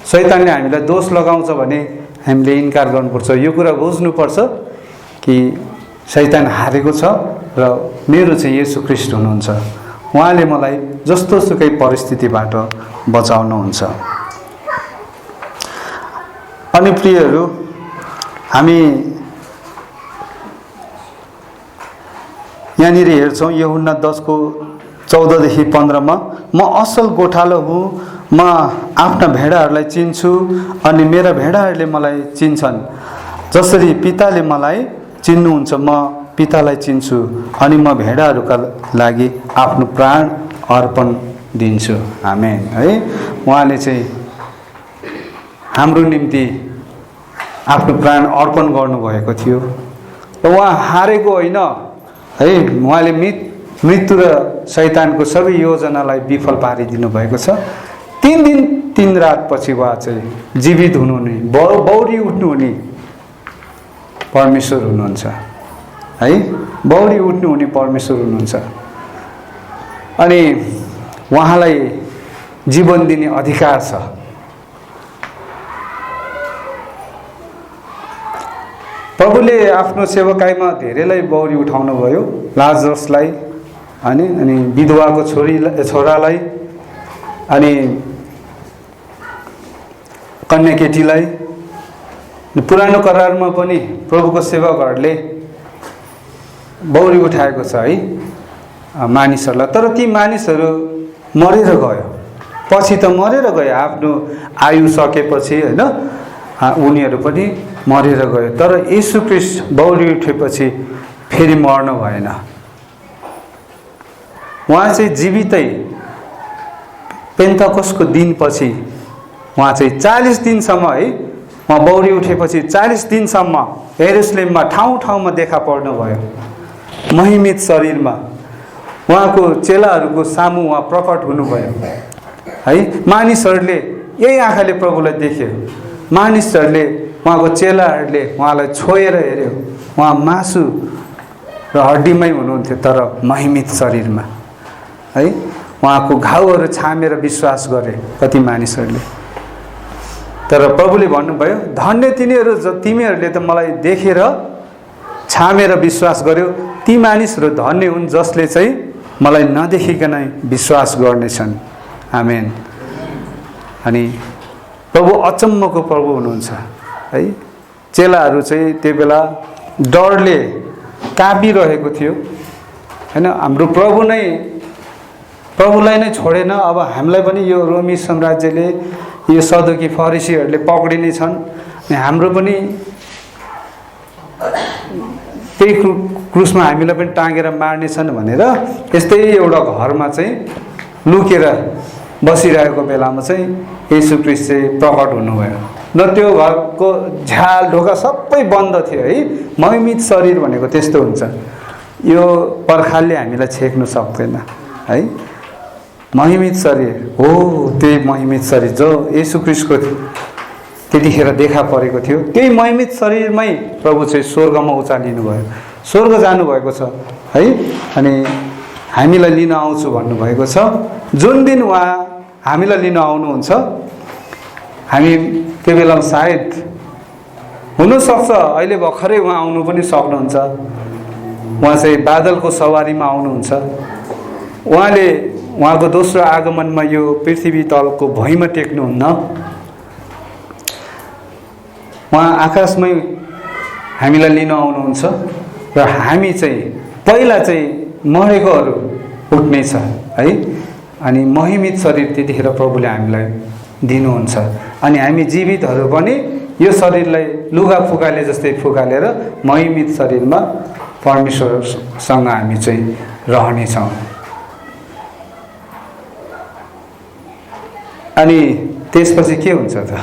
शैतानले हामीलाई दोष लगाउँछ भने हामीले इन्कार गर्नुपर्छ। यो कुरा बुझ्नुपर्छ कि शैतान हारेको छ र मेरो चाहिँ येशू ख्रीष्ट हुनुहुन्छ। उहाँले मलाई जस्तो सुकै परिस्थितिबाट बचाउनुहुन्छ। अनि प्रियहरू, हामी यहाँनिर हेर्छौँ यूहन्ना 10:14-15 म असल गोठालो हुँ, म आफ्ना भेडाहरूलाई चिन्छु अनि मेरा भेडाहरूले मलाई चिन्छन्। जसरी पिताले मलाई चिन्नुहुन्छ म पितालाई चिन्छु अनि म भेडाहरूका लागि आफ्नो प्राण अर्पण दिन्छु। आमेन है। उहाँले चाहिँ हाम्रो निम्ति आफ्नो प्राण अर्पण गर्नुभएको थियो र उहाँ हारेको होइन है। उहाँले मृत्यु र शैतानको सबै योजनालाई विफल पारिदिनु भएको छ। 3 दिन 3 रात पछि उहाँ चाहिँ जीवित हुनुहुने, बौरी उठ्नुहुने परमेश्वर हुनुहुन्छ है। बौरी उठ्नुहुने परमेश्वर हुनुहुन्छ अनि उहाँलाई जीवन दिने अधिकार छ। प्रभुले आफ्नो सेवकाईमा धेरैलाई बौरी उठाउनु भयो, लाजरसलाई अनि विधवाको छोरालाई अनि कन्या केटीलाई। पुरानो करारमा पनि प्रभुको सेवकहरूले बौरी उठाएको छ है मानिसहरूलाई। तर ती मानिसहरू मरेर गयो, पछि त मरेर गयो, आफ्नो आयु सकेपछि होइन उनीहरू पनि मरेर गयो। तर येशू ख्रीष्ट बौरी उठेपछि फेरि मर्नु भएन। उहाँ चाहिँ जीवितै पेन्तेकोस्टको दिनपछि उहाँ चाहिँ 40 दिनसम्म है, उहाँ बौरी उठेपछि 40 दिनसम्म यरुशलेममा ठाउँ ठाउँमा देखा पर्नुभयो महिमित शरीरमा उहाँको चेलाहरूको सामु उहाँ प्रकट हुनुभयो है। मानिसहरूले यही आँखाले प्रभुलाई देख्यो। मानिसहरूले उहाँको चेलाहरूले उहाँलाई छोएर हेऱ्यो। उहाँ मासु र हड्डीमै हुनुहुन्थ्यो तर महिमित शरीरमा है। उहाँको घाउहरू छामेर विश्वास गरे कति मानिसहरूले। तर प्रभुले भन्नुभयो धन्य तिनीहरू तिमीहरूले त मलाई देखेर छामेर विश्वास गर्यो, ती मानिसहरू धन्य हुन् जसले चाहिँ मलाई नदेखिकनै विश्वास गर्नेछन्। आमेन। अनि प्रभु अचम्मको प्रभु हुनुहुन्छ है। चेलाहरू चाहिँ त्यो बेला डरले काँपिरहेको थियो हैन। हाम्रो प्रभुलाई नै छोडेन, अब हामीलाई पनि यो रोमी साम्राज्यले यो सदुकी फरिसीहरूले पक्रिने छन् अनि हाम्रो पनि त्यही क्रुसमा हामीलाई पनि टाँगेर मार्नेछन् भनेर यस्तै एउटा घरमा चाहिँ लुकेर बसिरहेको बेलामा चाहिँ येशू ख्रीष्ट चाहिँ प्रकट हुनुभयो। र त्यो घरको झ्याल ढोका सबै बन्द थियो है। महिमित शरीर भनेको त्यस्तो हुन्छ, यो पर्खालले हामीलाई छेक्नु सक्दैन है। महिमित शरीर हो, त्यही महिमित शरीर जो येशू ख्रीष्टको त्यतिखेर देखा परेको थियो, त्यही महिमित शरीरमै प्रभु चाहिँ स्वर्गमा उचालिनु भयो, स्वर्ग जानुभएको छ है। अनि हामीलाई लिन आउँछु भन्नुभएको छ। जुन दिन उहाँ हामीलाई लिन आउनुहुन्छ, हामी त्यो बेलामा सायद हुनसक्छ अहिले भर्खरै उहाँ आउनु पनि सक्नुहुन्छ। उहाँ चाहिँ बादलको सवारीमा आउनुहुन्छ। उहाँले उहाँको दोस्रो आगमनमा यो पृथ्वी तलको भुइँमा टेक्नुहुन्न। उहाँ आकाशमै हामीलाई लिन आउनुहुन्छ र हामी चाहिँ पहिला चाहिँ मरेकोहरू उठ्नेछ है। अनि महिमित शरीर त्यतिखेर प्रभुले हामीलाई दिनुहुन्छ। अनि हामी जीवितहरू पनि यो शरीरलाई लुगा फुकाले जस्तै फुकालेर महिमित शरीरमा परमेश्वरसँग हामी चाहिँ रहनेछौँ। अनि त्यसपछि के हुन्छ त?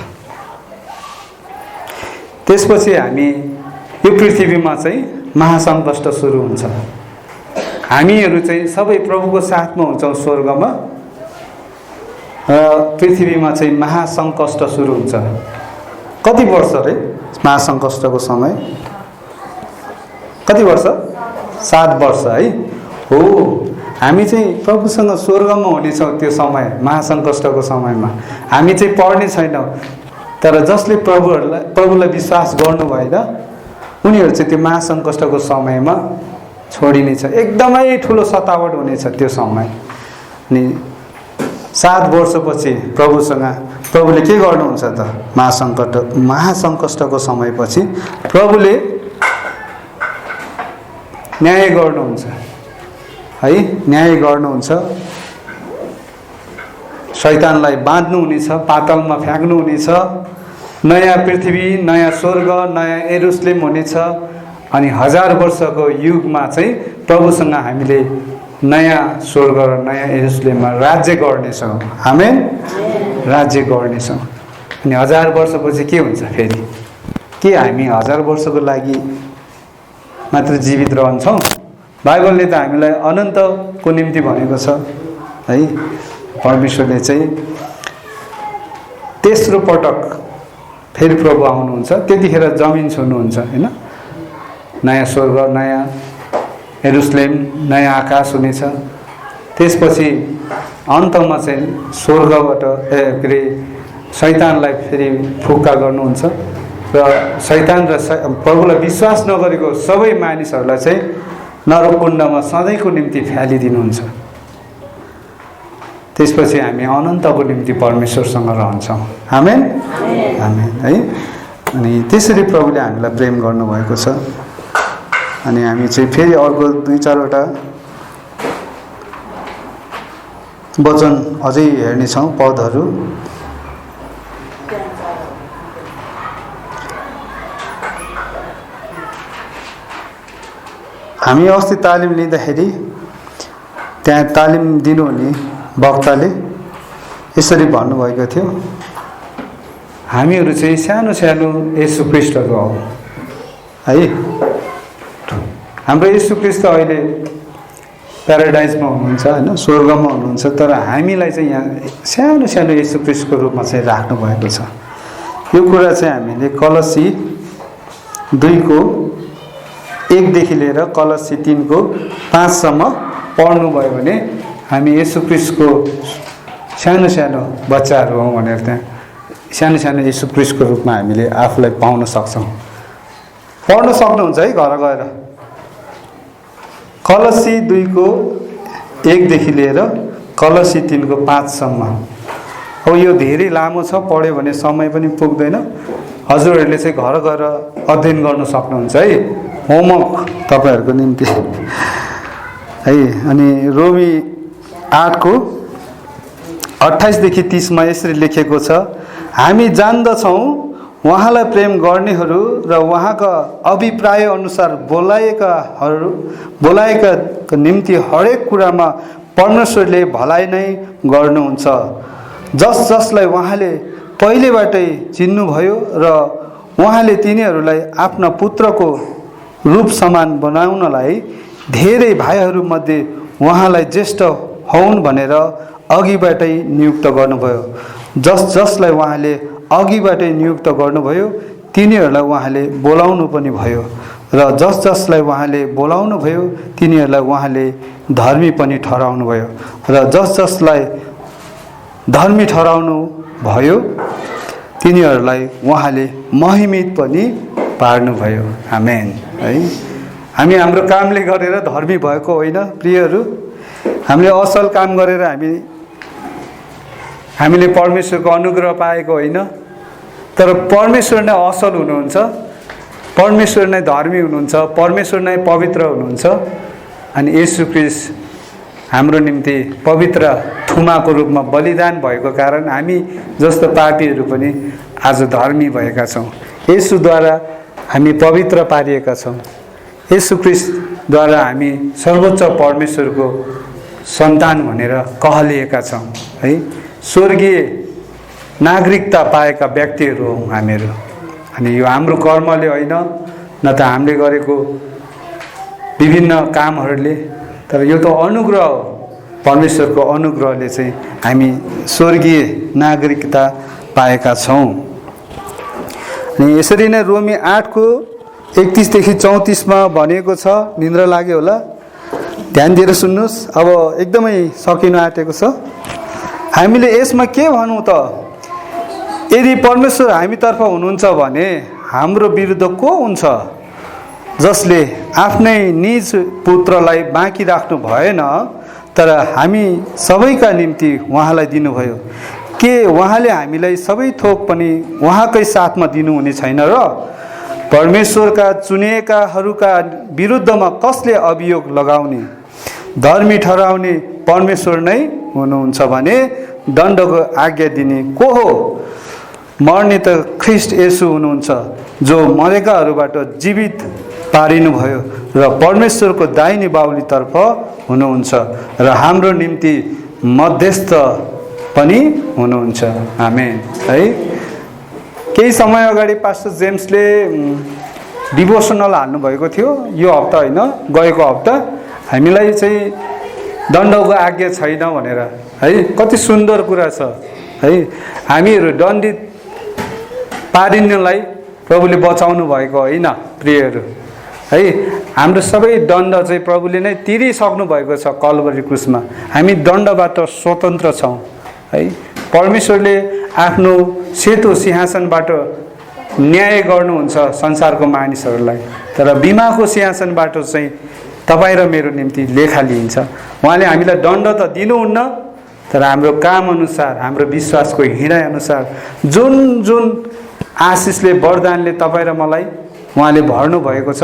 त्यसपछि हामी यो पृथ्वीमा चाहिँ महासङ्कष्ट सुरु हुन्छ। हामीहरू चाहिँ सबै प्रभुको साथमा हुन्छौँ स्वर्गमा, र पृथ्वीमा चाहिँ महासङ्कष्ट सुरु हुन्छ। कति वर्ष रे महासङ्कष्टको समय? कति वर्ष? 7 वर्ष है। हो, हामी चाहिँ प्रभुसँग स्वर्गमा हुनेछौँ त्यो समय, महासङ्कष्टको समयमा। हामी चाहिँ पढ्ने छैनौँ, तर जसले प्रभुलाई विश्वास गर्नु भएन उनीहरू चाहिँ त्यो महासङ्कष्टको समयमा छोडिनेछ। एकदमै ठुलो सतावट हुनेछ त्यो समय। अनि 7 वर्षपछि प्रभुले के गर्नुहुन्छ त? महासङ्कष्टको समयपछि प्रभुले न्याय गर्नुहुन्छ है। न्याय गर्नुहुन्छ, शैतानलाई बाँध्नुहुनेछ, पातालमा फ्याँक्नुहुनेछ। नयाँ पृथ्वी, नयाँ स्वर्ग, नयाँ यरुशलेम हुनेछ। अनि 1000 वर्षको युगमा चाहिँ प्रभुसँग हामीले नयाँ स्वर्ग र नयाँ यरुशलेममा राज्य गर्नेछौँ। आमेन। राज्य गर्नेछौँ। अनि 1000 वर्षपछि के हुन्छ फेरि? के हामी 1000 वर्षको लागि मात्र जीवित रहन्छौँ? बाइबलले त हामीलाई अनन्तको निम्ति भनेको छ है। परमेश्वरले चाहिँ तेस्रो पटक फेरि प्रभु आउनुहुन्छ, त्यतिखेर जमिन छुनुहुन्छ हैन। नयाँ स्वर्ग, नयाँ यरुशलेम, नयाँ आकाश हुनेछ। त्यसपछि अन्तमा चाहिँ स्वर्गबाट के अरे शैतानलाई फेरि फुक्का गर्नुहुन्छ र शैतान र प्रभुलाई विश्वास नगरेको सबै मानिसहरूलाई चाहिँ नरककुण्डमा सधैँको निम्ति फ्यालिदिनुहुन्छ। त्यसपछि हामी अनन्तको निम्ति परमेश्वरसँग रहन्छौँ। आमेन। आमेन है। अनि त्यसरी प्रभुले हामीलाई प्रेम गर्नुभएको छ। अनि हामी चाहिँ फेरि अर्को 2-4वटा वचन अझै हेर्नेछौँ, पदहरू। हामी अस्ति तालिम लिँदाखेरि त्यहाँ तालिम दिनुहुने वक्ताले यसरी भन्नुभएको थियो, हामीहरू चाहिँ सानो सानो येशू ख्रीष्टको हौ है। हाम्रो येशू ख्रीष्ट अहिले प्याराडाइजमा हुनुहुन्छ होइन, स्वर्गमा हुनुहुन्छ, तर हामीलाई चाहिँ यहाँ सानो सानो येशू ख्रीष्टको रूपमा चाहिँ राख्नु भएको छ। यो कुरा चाहिँ हामीले कलसी 2:1 देखि लिएर कलसी 3:5 पढ्नुभयो भने हामी येशू ख्रीष्टको सानो सानो बच्चाहरू हौँ भनेर त्यहाँ सानो सानो येशू ख्रीष्टको रूपमा हामीले आफूलाई पाउन सक्छौँ। पढ्न सक्नुहुन्छ है घर गएर। कलसी 2:1 देखि लिएर कलसी 3:5। अब यो धेरै लामो छ, पढ्यो भने समय पनि पुग्दैन। हजुरहरूले चाहिँ घर गएर अध्ययन गर्न सक्नुहुन्छ है, होमवर्क तपाईँहरूको निम्ति है। अनि रोमी 8:28 देखि 30 यसरी लेखेको छ, हामी जान्दछौँ उहाँलाई प्रेम गर्नेहरू र उहाँका अभिप्राय अनुसार बोलाएका निम्ति हरेक कुरामा परमेश्वरले भलाइ नै गर्नुहुन्छ। जसलाई उहाँले पहिलेबाटै चिन्नुभयो र उहाँले तिनीहरूलाई आफ्ना पुत्रको रूप समान बनाउनलाई धेरै भाइहरूमध्ये उहाँलाई ज्येष्ठ हौन् भनेर अघिबाटै नियुक्त गर्नुभयो। जसलाई उहाँले अघिबाटै नियुक्त गर्नुभयो तिनीहरूलाई उहाँले बोलाउनु पनि भयो, र जसलाई उहाँले बोलाउनु भयो तिनीहरूलाई उहाँले धर्मी पनि ठहराउनु भयो, र जसलाई धर्मी ठहराउनु भयो तिनीहरूलाई उहाँले महिमित पनि पार्नुभयो। आमेन है। हामी हाम्रो कामले गरेर धर्मी भएको होइन प्रियहरू, हामीले असल काम गरेर हामीले परमेश्वरको अनुग्रह पाएको होइन, तर परमेश्वर नै असल हुनुहुन्छ, परमेश्वर नै धर्मी हुनुहुन्छ, परमेश्वर नै पवित्र हुनुहुन्छ। अनि येशू ख्रीष्ट हाम्रो निम्ति पवित्र थुमाको रूपमा बलिदान भएको कारण हामी जस्तो पापीहरू पनि आज धर्मी भएका छौँ। येशूद्वारा हामी पवित्र पारिएका छौँ। येशू ख्रीष्टद्वारा हामी सर्वोच्च परमेश्वरको सन्तान भनेर कहलिएका छौँ है। स्वर्गीय नागरिकता पाएका व्यक्तिहरू हौँ हामीहरू। अनि यो हाम्रो कर्मले होइन, न त हामीले गरेको विभिन्न कामहरूले, तर यो त अनुग्रह हो। परमेश्वरको अनुग्रहले चाहिँ हामी स्वर्गीय नागरिकता पाएका छौँ। अनि यसरी नै रोमी 8:31 देखि 34 भनेको छ। निन्द्रा लाग्यो होला, ध्यान दिएर सुन्नुहोस्। अब एकदमै सकिन आँटेको छ। हामीले यसमा के भनौँ त? यदि परमेश्वर हामीतर्फ हुनुहुन्छ भने हाम्रो विरुद्ध को हुन्छ? जसले आफ्नै निज पुत्रलाई बाँकी राख्नु भएन, तर हामी सबैका निम्ति उहाँलाई दिनुभयो। के उहाँले हामीलाई सबै थोक पनि उहाँकै साथमा दिनुहुने छैन र? परमेश्वरका चुनिएकाहरूका विरुद्धमा कसले अभियोग लगाउने? धर्मी ठहराउने परमेश्वर नै हुनुहुन्छ भने दण्डको आज्ञा दिने को हो? मर्ने त ख्रीष्ट येशू हुनुहुन्छ, जो मरेकाहरूबाट जीवित पारिनुभयो र परमेश्वरको दाहिने बाहुलीतर्फ हुनुहुन्छ र हाम्रो निम्ति मध्यस्थ पनि हुनुहुन्छ। आमेन है। केही समय अगाडि पास्टर जेम्सले डिभोसनल हाल्नुभएको थियो। यो हप्ता होइन, गएको हप्ता। हामीलाई चाहिँ दण्डको आज्ञा छैन भनेर है। कति सुन्दर कुरा छ है। हामीहरू दण्डित पारिनलाई प्रभुले बचाउनु भएको होइन प्रियहरू है। हाम्रो सबै दण्ड चाहिँ प्रभुले नै तिरिसक्नु भएको छ कल्वरी क्रुसमा। हामी दण्डबाट स्वतन्त्र छौँ है। परमेश्वरले आफ्नो सेतो सिंहासनबाट न्याय गर्नुहुन्छ संसारको मानिसहरूलाई, तर बिमाको सिंहासनबाट चाहिँ तपाईँ र मेरो निम्ति लेखा लिइन्छ। उहाँले हामीलाई दण्ड त दिनुहुन्न, तर हाम्रो काम अनुसार, हाम्रो विश्वासको हिँडाइ अनुसार जुन जुन आशिषले वरदानले तपाईँ र मलाई उहाँले भर्नु भएको छ,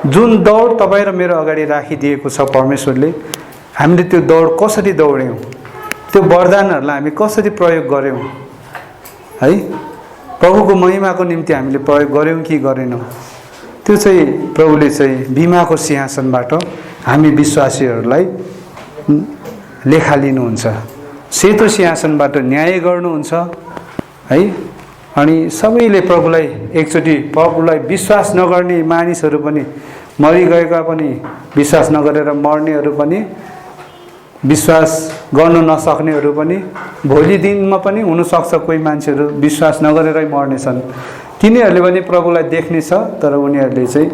जुन दौड तपाईँ र मेरो अगाडि राखिदिएको छ परमेश्वरले, हामीले त्यो दौड कसरी दौड्यौँ, त्यो वरदानहरूलाई हामी कसरी प्रयोग गऱ्यौँ है। प्रभुको महिमाको निम्ति हामीले प्रयोग गऱ्यौँ कि गरेनौँ, त्यो चाहिँ प्रभुले चाहिँ बिमाको सिंहासनबाट हामी विश्वासीहरूलाई लेखा लिनुहुन्छ। सेतो सिंहासनबाट न्याय गर्नुहुन्छ है। अनि सबैले प्रभुलाई एकचोटि प्रभुलाई विश्वास नगर्ने मानिसहरू पनि मरिगएका पनि, विश्वास नगरेर मर्नेहरू पनि, विश्वास गर्नु नसक्नेहरू पनि, भोलि दिनमा पनि हुनसक्छ कोही मान्छेहरू विश्वास नगरेरै मर्नेछन्। तिनीहरूले पनि प्रभुलाई देख्ने छ, तर उनीहरूले चाहिँ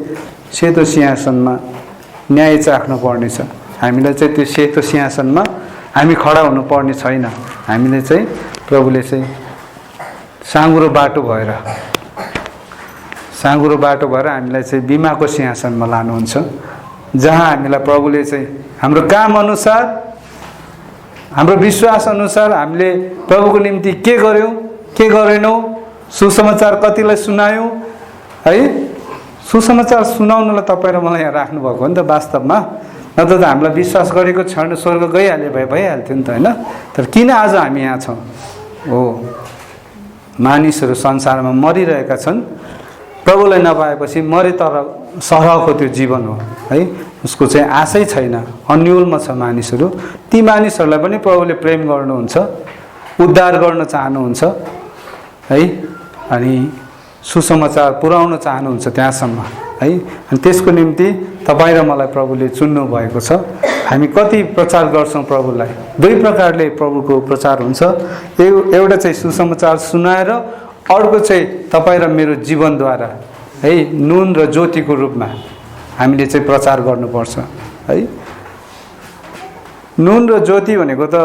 सेतो सिंहासनमा न्याय चाख्नु पर्नेछ। हामीलाई चाहिँ त्यो सेतो सिंहासनमा हामी खडा हुनुपर्ने छैन। हामीले चाहिँ प्रभुले चाहिँ साँघुरो बाटो भएर हामीलाई चाहिँ बिमाको सिंहासनमा लानुहुन्छ, जहाँ हामीलाई प्रभुले चाहिँ हाम्रो काम अनुसार, हाम्रो विश्वास अनुसार हामीले प्रभुको निम्ति के गर्यौँ के गरेनौँ, सुसमाचार कतिलाई सुनायौँ है। सुसमाचार सुनाउनलाई तपाईँ र मलाई यहाँ राख्नुभएको हो नि त वास्तवमा, नत्र त हामीलाई विश्वास गरेको क्षण स्वर्ग गइहाल्यो भइहाल्थ्यो नि त होइन। तर किन आज हामी यहाँ छौँ? हो, मानिसहरू संसारमा मरिरहेका छन्, प्रभुलाई नपाएपछि मरे तर सरहको त्यो जीवन हो है। उसको चाहिँ आशै छैन, अन्योलमा छ मानिसहरू। ती मानिसहरूलाई पनि प्रभुले प्रेम गर्नुहुन्छ, उद्धार गर्न चाहनुहुन्छ है, अनि सुसमाचार पुर्याउन चाहनुहुन्छ त्यहाँसम्म है। अनि त्यसको निम्ति तपाईँ र मलाई प्रभुले चुन्नु भएको छ। हामी कति प्रचार गर्छौँ प्रभुलाई? दुई प्रकारले प्रभुको प्रचार हुन्छ। एउटा चाहिँ सुसमाचार सुनाएर, अर्को चाहिँ तपाईँ र मेरो जीवनद्वारा है, नुन र ज्योतिको रूपमा हामीले चाहिँ प्रचार गर्नुपर्छ है। नुन र ज्योति भनेको त,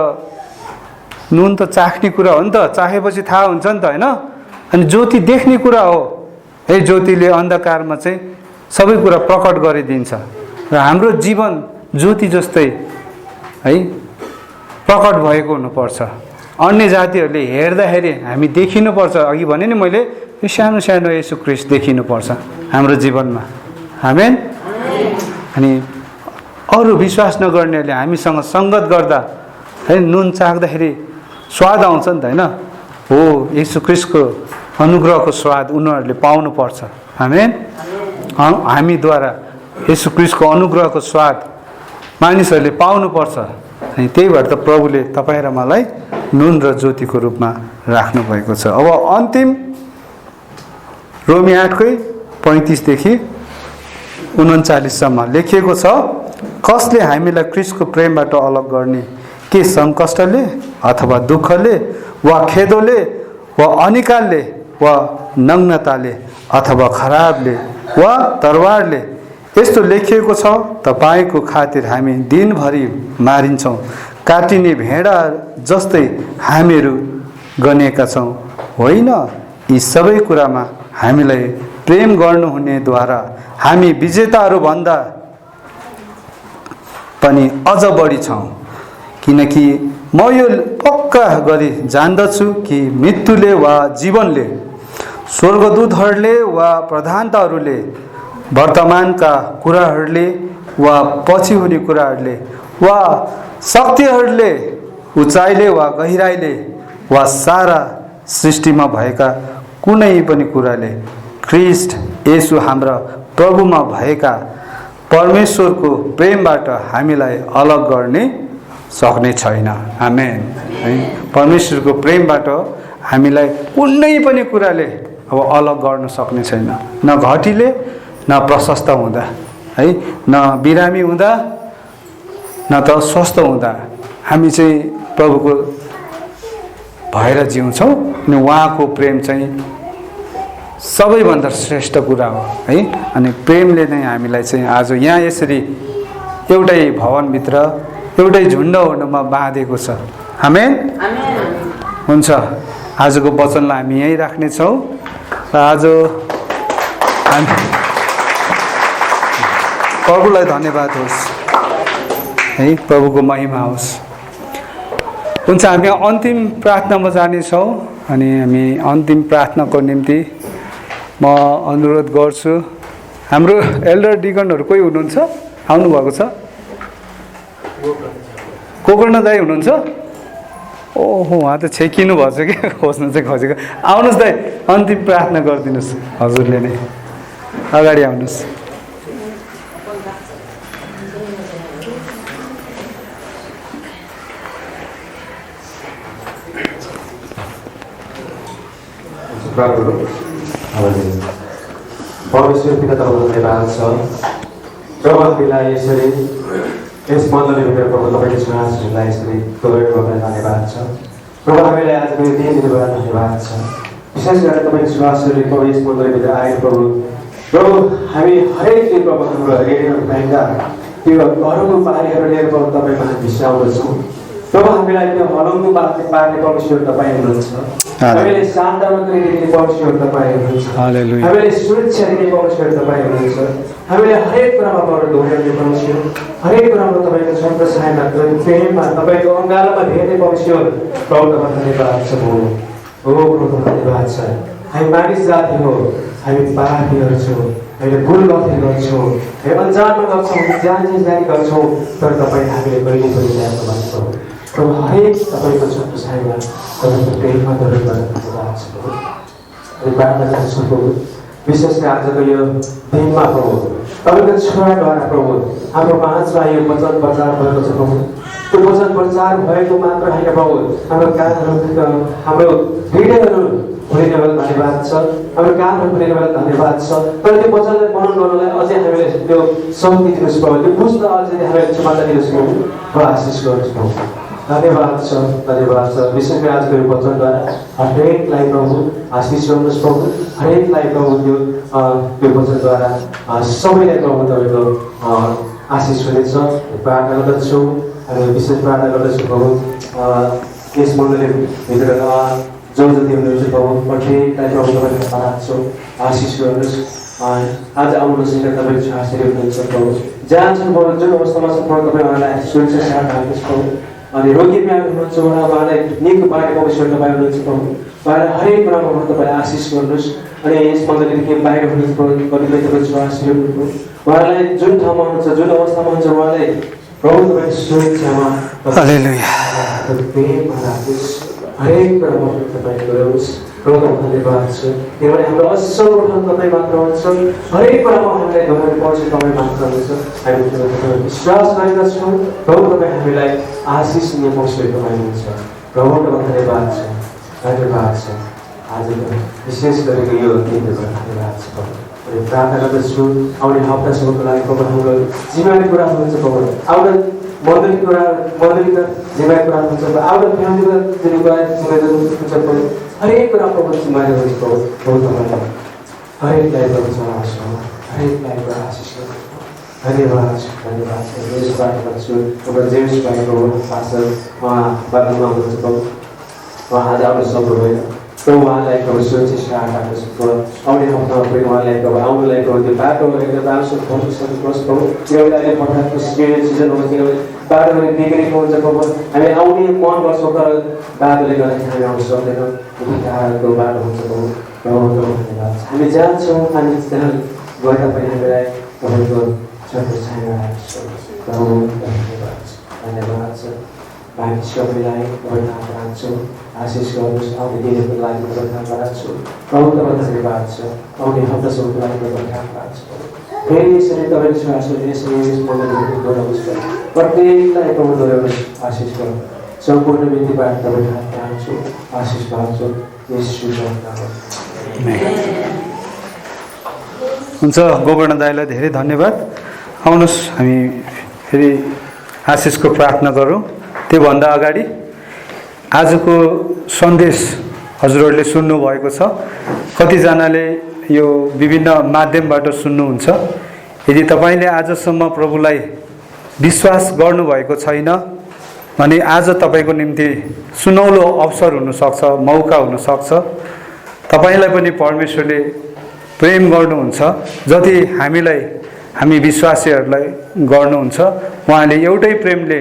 नुन त चाख्ने कुरा हो नि त, चाखेपछि थाहा हुन्छ नि त होइन। अनि ज्योति देख्ने कुरा हो है। ज्योतिले अन्धकारमा चाहिँ सबै कुरा प्रकट गरिदिन्छ र हाम्रो जीवन ज्योति जस्तै है प्रकट भएको हुनुपर्छ। अन्य जातिहरूले हेर्दाखेरि हामी देखिनुपर्छ। अघि भने नि मैले, यो सानो सानो येशू ख्रीष्ट देखिनुपर्छ हाम्रो जीवनमा। आमेन। अनि अरू विश्वास नगर्नेहरूले हामीसँग सङ्गत गर्दा है, नुन चाख्दाखेरि स्वाद आउँछ नि त होइन। हो, येशू ख्रीष्टको अनुग्रहको स्वाद उनीहरूले पाउनुपर्छ। आमेन। हामीद्वारा येशू ख्रीष्टको अनुग्रहको स्वाद मानिसहरूले पाउनुपर्छ। अनि त्यही भएर त प्रभुले तपाईँ र मलाई नुन र ज्योतिको रूपमा राख्नुभएको छ। अब अन्तिम रोमी 8:35 देखि 39सम्म लेखिएको छ, कसले हामीलाई ख्रीष्टको प्रेमबाट अलग गर्ने? के सङ्कष्टले अथवा दुःखले वा खेदोले वा अनिकालले वा नग्नताले अथवा खराबले वा तरवारले? यस्तो लेखिएको छ, तपाईँको खातिर हामी दिनभरि मारिन्छौँ, काटिने भेडा जस्तै हामीहरू गनिएका छौँ। होइन, यी सबै कुरामा हामीलाई प्रेम गर्नुहुनेद्वारा हामी विजेताहरूभन्दा पनि अझ बढी छौँ। किनकि म यो पक्का गरी जान्दछु कि मृत्युले वा जीवनले, स्वर्गदूतहरूले वा प्रधानताहरूले, वर्तमानका कुराहरूले वा पछि हुने कुराहरूले वा शक्तिहरूले, उचाइले वा गहिराइले वा सारा सृष्टिमा भएका कुनै पनि कुराले ख्रीष्ट येशू हाम्रा प्रभुमा भएका परमेश्वरको प्रेमबाट हामीलाई अलग गर्ने सक्ने छैन। आमेन है। परमेश्वरको प्रेमबाट हामीलाई कुनै पनि कुराले अब अलग गर्न सक्ने छैन। न घटीले, न प्रशस्त हुँदा है, न बिरामी हुँदा, न त स्वस्थ हुँदा हामी चाहिँ प्रभुको भएर जिउँछौँ। अनि उहाँको प्रेम चाहिँ सबैभन्दा श्रेष्ठ कुरा हो है। अनि प्रेमले नै हामीलाई चाहिँ आज यहाँ यसरी एउटै भवनभित्र एउटै झुन्डमा बाँधेको छ। आमेन। हुन्छ, आजको वचनलाई हामी यहीँ राख्नेछौँ र आज हामी प्रभुलाई धन्यवाद होस् है, प्रभुको महिमा होस्। हुन्छ, हामी अन्तिम प्रार्थनामा जानेछौँ। अनि हामी अन्तिम प्रार्थनाको निम्ति म अनुरोध गर्छु, हाम्रो एल्डर डिकनहरू कोही हुनुहुन्छ? आउनुभएको छ? गोकर्ण दाई हुनुहुन्छ? ओहो, उहाँ त छेकिनु भएछ क्या, खोज्नु चाहिँ खोजेको। आउनुहोस् दाई, अन्तिम प्रार्थना गरिदिनुहोस्। हजुरले नै अगाडि आउनुहोस्। परमेश्वर पिता, तपाईँको धन्यवाद छ प्रभु हामीलाई यसरी यस मण्डलीभित्र प्रभु तपाईँको श्वासहरूलाई यसरी तपाईँको तपाईँलाई धन्यवाद छ। प्रभु हामीलाई आजको यो दिन दिनुभयो धन्यवाद छ। विशेष गरेर तपाईँको श्वासहरूले प्रभु यस मण्डलीभित्र आए प्रभु हामी हरेक दिन प्रभु हाम्रो रेडियोमा पाइँदा त्यो अरूको पारीहरू लिएर प्रभु तपाईँमा भिसाउँदछौँ। प्रभु हामीलाई त्यो हलौँदो पार्ने परमेश्वर तपाईँ हुनुहुन्छ। हामीले शान्तामा दिने परमेश्वर तपाईँ हुनुहुन्छ। हामीले सुरक्षा दिने परमेश्वर तपाईँ हुनुहुन्छ। हामीले हरेक कुरामा प्रभु धोर्याउने परमेश्वर, हरेक कुरामा तपाईँको छत्र छायामा प्रेममा तपाईँको अङ्गालोमा धेरै परमेश्वर प्रभु तपाईँ धन्यवाद छ। प्रभु धन्यवाद छ। हामी मानिस जाति हो, हामी पापीहरू छौँ, हामीले भुल गल्ती गर्छौँ, हामी अनजानमा गर्छौँ, जानी गर्छौँ, तर तपाईँ हामीले कहिले पनि ल्याएको भन्छौँ। प्रभु हरेक तपाईँको छत्र छायामा तपाईँको प्रेममा धन्यवाद छ। हामी प्रार्थना गर्छौँ प्रभु, विशेष गरी आजको यो दिनमा प्रभु तपाईँको छोराद्वारा प्रभु हाम्रो माझमा यो वचन प्रचार भएको छ प्रभु। त्यो वचन प्रचार भएको मात्र होइन प्रभु, हाम्रो कानहरू हाम्रो हृदयहरू खुलिने बेला धन्यवाद छ, हाम्रो कानहरू खुलिने बेला धन्यवाद छ। तर त्यो वचनलाई मनन गर्नलाई अझै हामीले त्यो शक्ति दिनुहोस् प्रभु, त्यो बुझ्न अझै हामीले क्षमता दिनुहोस् प्रभु, आशिष गर्नुहोस् प्रभु। धन्यवाद छ, धन्यवाद छ। विशेष गरी आजको यो वचनद्वारा हरेकलाई प्रभु आशिष गर्नुहोस् प्रभु, हरेकलाई प्रभु त्यो वचनद्वारा सबैलाई प्रभु तपाईँको आशिष हुनेछ। प्रार्थना गर्दछौँ, हामी विशेष प्रार्थना गर्दछौँ प्रभु यस मण्डलीभित्र जो जति हुनुहुन्छ प्रभु प्रत्येकलाई प्रभु तपाईँको प्रार्थछौँ, आशिष गर्नुहोस्। आज आउनुहोस् तपाईँको छासेर हुनुहुन्छ प्रभु, जहाँ छ प्रभु जुन अवस्थामा छ प्रभु तपाईँ उहाँलाई सुरक्षा साथ राख्नुहोस् प्रभु। अनि रोगी बिमार हुनुहुन्छ उहाँलाई निको पार्ने परमेश्वर तपाईँ हुनुहुन्छ प्रभु, उहाँलाई हरेक कुरामा तपाईँ आशिष गर्नुहोस्। अनि यस मण्डलीदेखि बाहिर हुनुहुन्छ प्रभु, कतिपय तपाईँको श्वासहरू हुनुहुन्छ उहाँलाई जुन ठाउँमा हुनुहुन्छ जुन अवस्थामा हुन्छ उहाँलाई प्रभु तपाईँको सुरक्षामा प्रेममा राख्नुहोस्, हरेक कुरामा तपाईँ गराउनुहोस्। प्रभु धन्यवाद छ, किनभने हाम्रो असल उठाउनु तपाईँ मात्र हुन्छ, हरेक कुरामा हामीलाई दोहोऱ्याउनु पर्छ तपाईँ मात्र हुन्छ। हामी विश्वास गरेका छौँ प्रभु तपाईँ हामीलाई आशिष दिने परमेश्वर तपाईँ हुनुहुन्छ। प्रभुको धन्यवाद छ, धन्यवाद छ। आजको विशेष गरेको यो दिनको धन्यवाद छ प्रभु। अनि प्रार्थना गर्दछु आउने हप्तासम्मको लागि प्रभु हाम्रो जिम्मेवारी कुरा हुन्छ प्रभु, आउने मण्डलीको कुरा मण्डलीका जिम्मेवारी कुरा हुन्छ, आउने फ्यामिलीको जिम्मेवारी हुन्छ प्रभु, हरेक कुरा प्रभु जिम्मेवारी हुन्छ प्रभु। प्रभु तपाईँलाई हरेकलाई प्रभु चलाउँछ, हरेकलाई प्रभु आशिष गर्नु। धन्यवाद छ, धन्यवाद छ। यस प्रार्थना गर्छु प्रभु जेम्स भाइ प्रभु पास्टर उहाँ बाटोमा हुनुहुन्छ प्रभु, उहाँ आज आउनु सक्नु भएन प्रभु, उहाँलाई प्रभु सुरक्षित राख्नुहोस् प्रभु। आउने हप्तामा पनि उहाँलाई प्रभु आउनुलाई प्रभु त्यो बाटो एकदम राम्रोसँग पहुँच्नु सक्नुहोस् प्रभु। किनभने अहिले बर्खाको सिजन हो, किनभने बाटोहरू बिग्रेको हुन्छ प्रभु, हामी आउने मन गर्छौँ तर बाटोले गर्दाखेरि हामी आउनु सक्दैनौँ, टाढाको बाटो हुन्छ प्रभु। प्रभु धन्यवाद छ। हामी जान्छौँ, हामी त्यहाँ गएर पनि हामीलाई तपाईँको छत्र छायामा राख्नुहोस् प्रभु। धन्यवाद छ, धन्यवाद छ। बाँकी सबैलाई तपाईँ थाहा राख्छौँ, आशिष गर्नुहोस्। आउने दिनको लागि तपाईँ थाहा राख्छु प्रभु, तपाईँ धन्यवाद छ। आउने हप्तासम्मको लागि तपाईँ थाहा राख्छु। फेरि यसरी तपाईँको श्वासले यसरी यस मण्डलीको दोहोऱ्याउनुहोस्, प्रत्येकलाई प्रभु दोहोऱ्याउनुहोस्, आशिष गर्नु। सम्पूर्ण विधिबाट तपाईँ थाहा राख्छु, आशिष पाउँछु। हुन्छ, गोवर्धन दाइलाई धेरै धन्यवाद। आउनुहोस् हामी फेरि आशिषको प्रार्थना गरौँ। त्योभन्दा अगाडि आजको सन्देश हजुरहरूले सुन्नुभएको छ, कतिजनाले यो विभिन्न माध्यमबाट सुन्नुहुन्छ। यदि तपाईँले आजसम्म प्रभुलाई विश्वास गर्नुभएको छैन भने आज तपाईँको निम्ति सुनौलो अवसर हुनसक्छ, मौका हुनसक्छ। तपाईँलाई पनि परमेश्वरले प्रेम गर्नुहुन्छ, जति हामी विश्वासीहरूलाई गर्नुहुन्छ उहाँले एउटै प्रेमले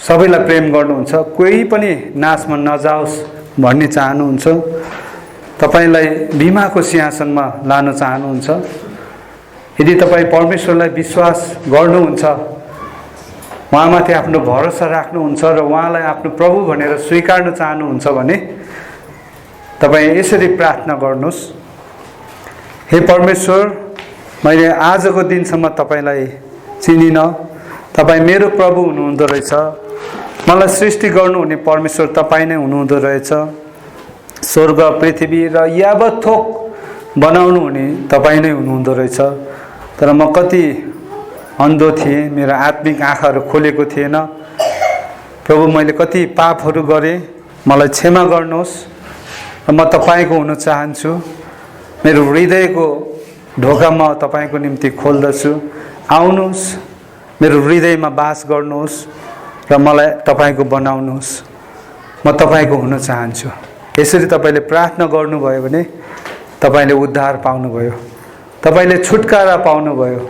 सबैलाई प्रेम गर्नुहुन्छ। कोही पनि नाशमा नजाओस् भन्ने चाहनुहुन्छ, तपाईँलाई बिमाको सिंहासनमा लान चाहनुहुन्छ। यदि तपाईँ परमेश्वरलाई विश्वास गर्नुहुन्छ, उहाँमाथि आफ्नो भरोसा राख्नुहुन्छ र उहाँलाई आफ्नो प्रभु भनेर स्वीकार्न चाहनुहुन्छ भने तपाईँ यसरी प्रार्थना गर्नुहोस्। हे परमेश्वर, मैले आजको दिनसम्म तपाईँलाई चिनिनँ, तपाईँ मेरो प्रभु हुनुहुँदो रहेछ, मलाई सृष्टि गर्नुहुने परमेश्वर तपाईँ नै हुनुहुँदो रहेछ, स्वर्ग पृथ्वी र यावत थोक बनाउनु हुने तपाईँ नै हुनुहुँदो रहेछ। तर म कति अन्धो थिएँ, मेरो आत्मिक आँखाहरू खोलेको थिएन। प्रभु, मैले कति पापहरू गरेँ, मलाई क्षमा गर्नुहोस् र म तपाईँको हुन चाहन्छु। मेरो हृदयको ढोका म तपाईँको निम्ति खोल्दछु। आउनुहोस्, मेरो हृदयमा बास गर्नुहोस् र मलाई तपाईँको बनाउनुहोस्। म तपाईँको हुन चाहन्छु। यसरी तपाईँले प्रार्थना गर्नुभयो भने तपाईँले उद्धार पाउनुभयो, तपाईँले छुटकारा पाउनुभयो,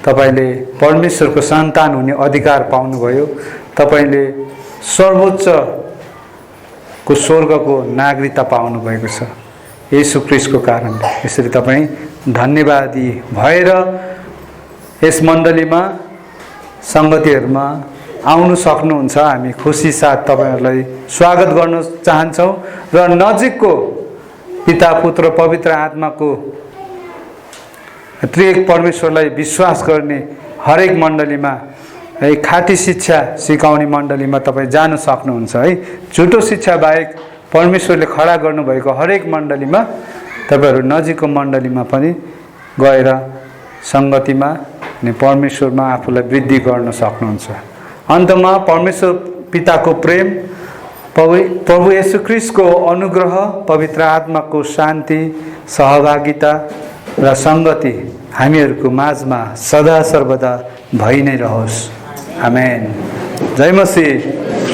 तपाईँले परमेश्वरको सन्तान हुने अधिकार पाउनुभयो, तपाईँले सर्वोच्चको स्वर्गको नागरिकता पाउनुभएको छ येशू ख्रीष्टको कारणले। यसरी तपाईँ धन्यवादी भएर यस मण्डलीमा सङ्गतिहरूमा आउनु सक्नुहुन्छ। हामी खुसी साथ तपाईँहरूलाई स्वागत गर्न चाहन्छौँ र नजिकको पिता, पुत्र, पवित्र आत्माको त्रिएक परमेश्वरलाई विश्वास गर्ने हरेक मण्डलीमा है, खाँटी शिक्षा सिकाउने मण्डलीमा तपाईँ जान सक्नुहुन्छ है। झुटो शिक्षा बाहेक परमेश्वरले खडा गर्नुभएको हरेक मण्डलीमा तपाईँहरू नजिकको मण्डलीमा पनि गएर सङ्गतिमा अनि परमेश्वरमा आफूलाई वृद्धि गर्न सक्नुहुन्छ। अन्तमा परमेश्वर पिताको प्रेम, प्रभु येशू ख्रीष्टको अनुग्रह, पवित्र आत्माको शान्ति, सहभागिता र सङ्गति हामीहरूको माझमा सदा सर्वदा भइ नै रहोस्। आमेन। जय मसीह।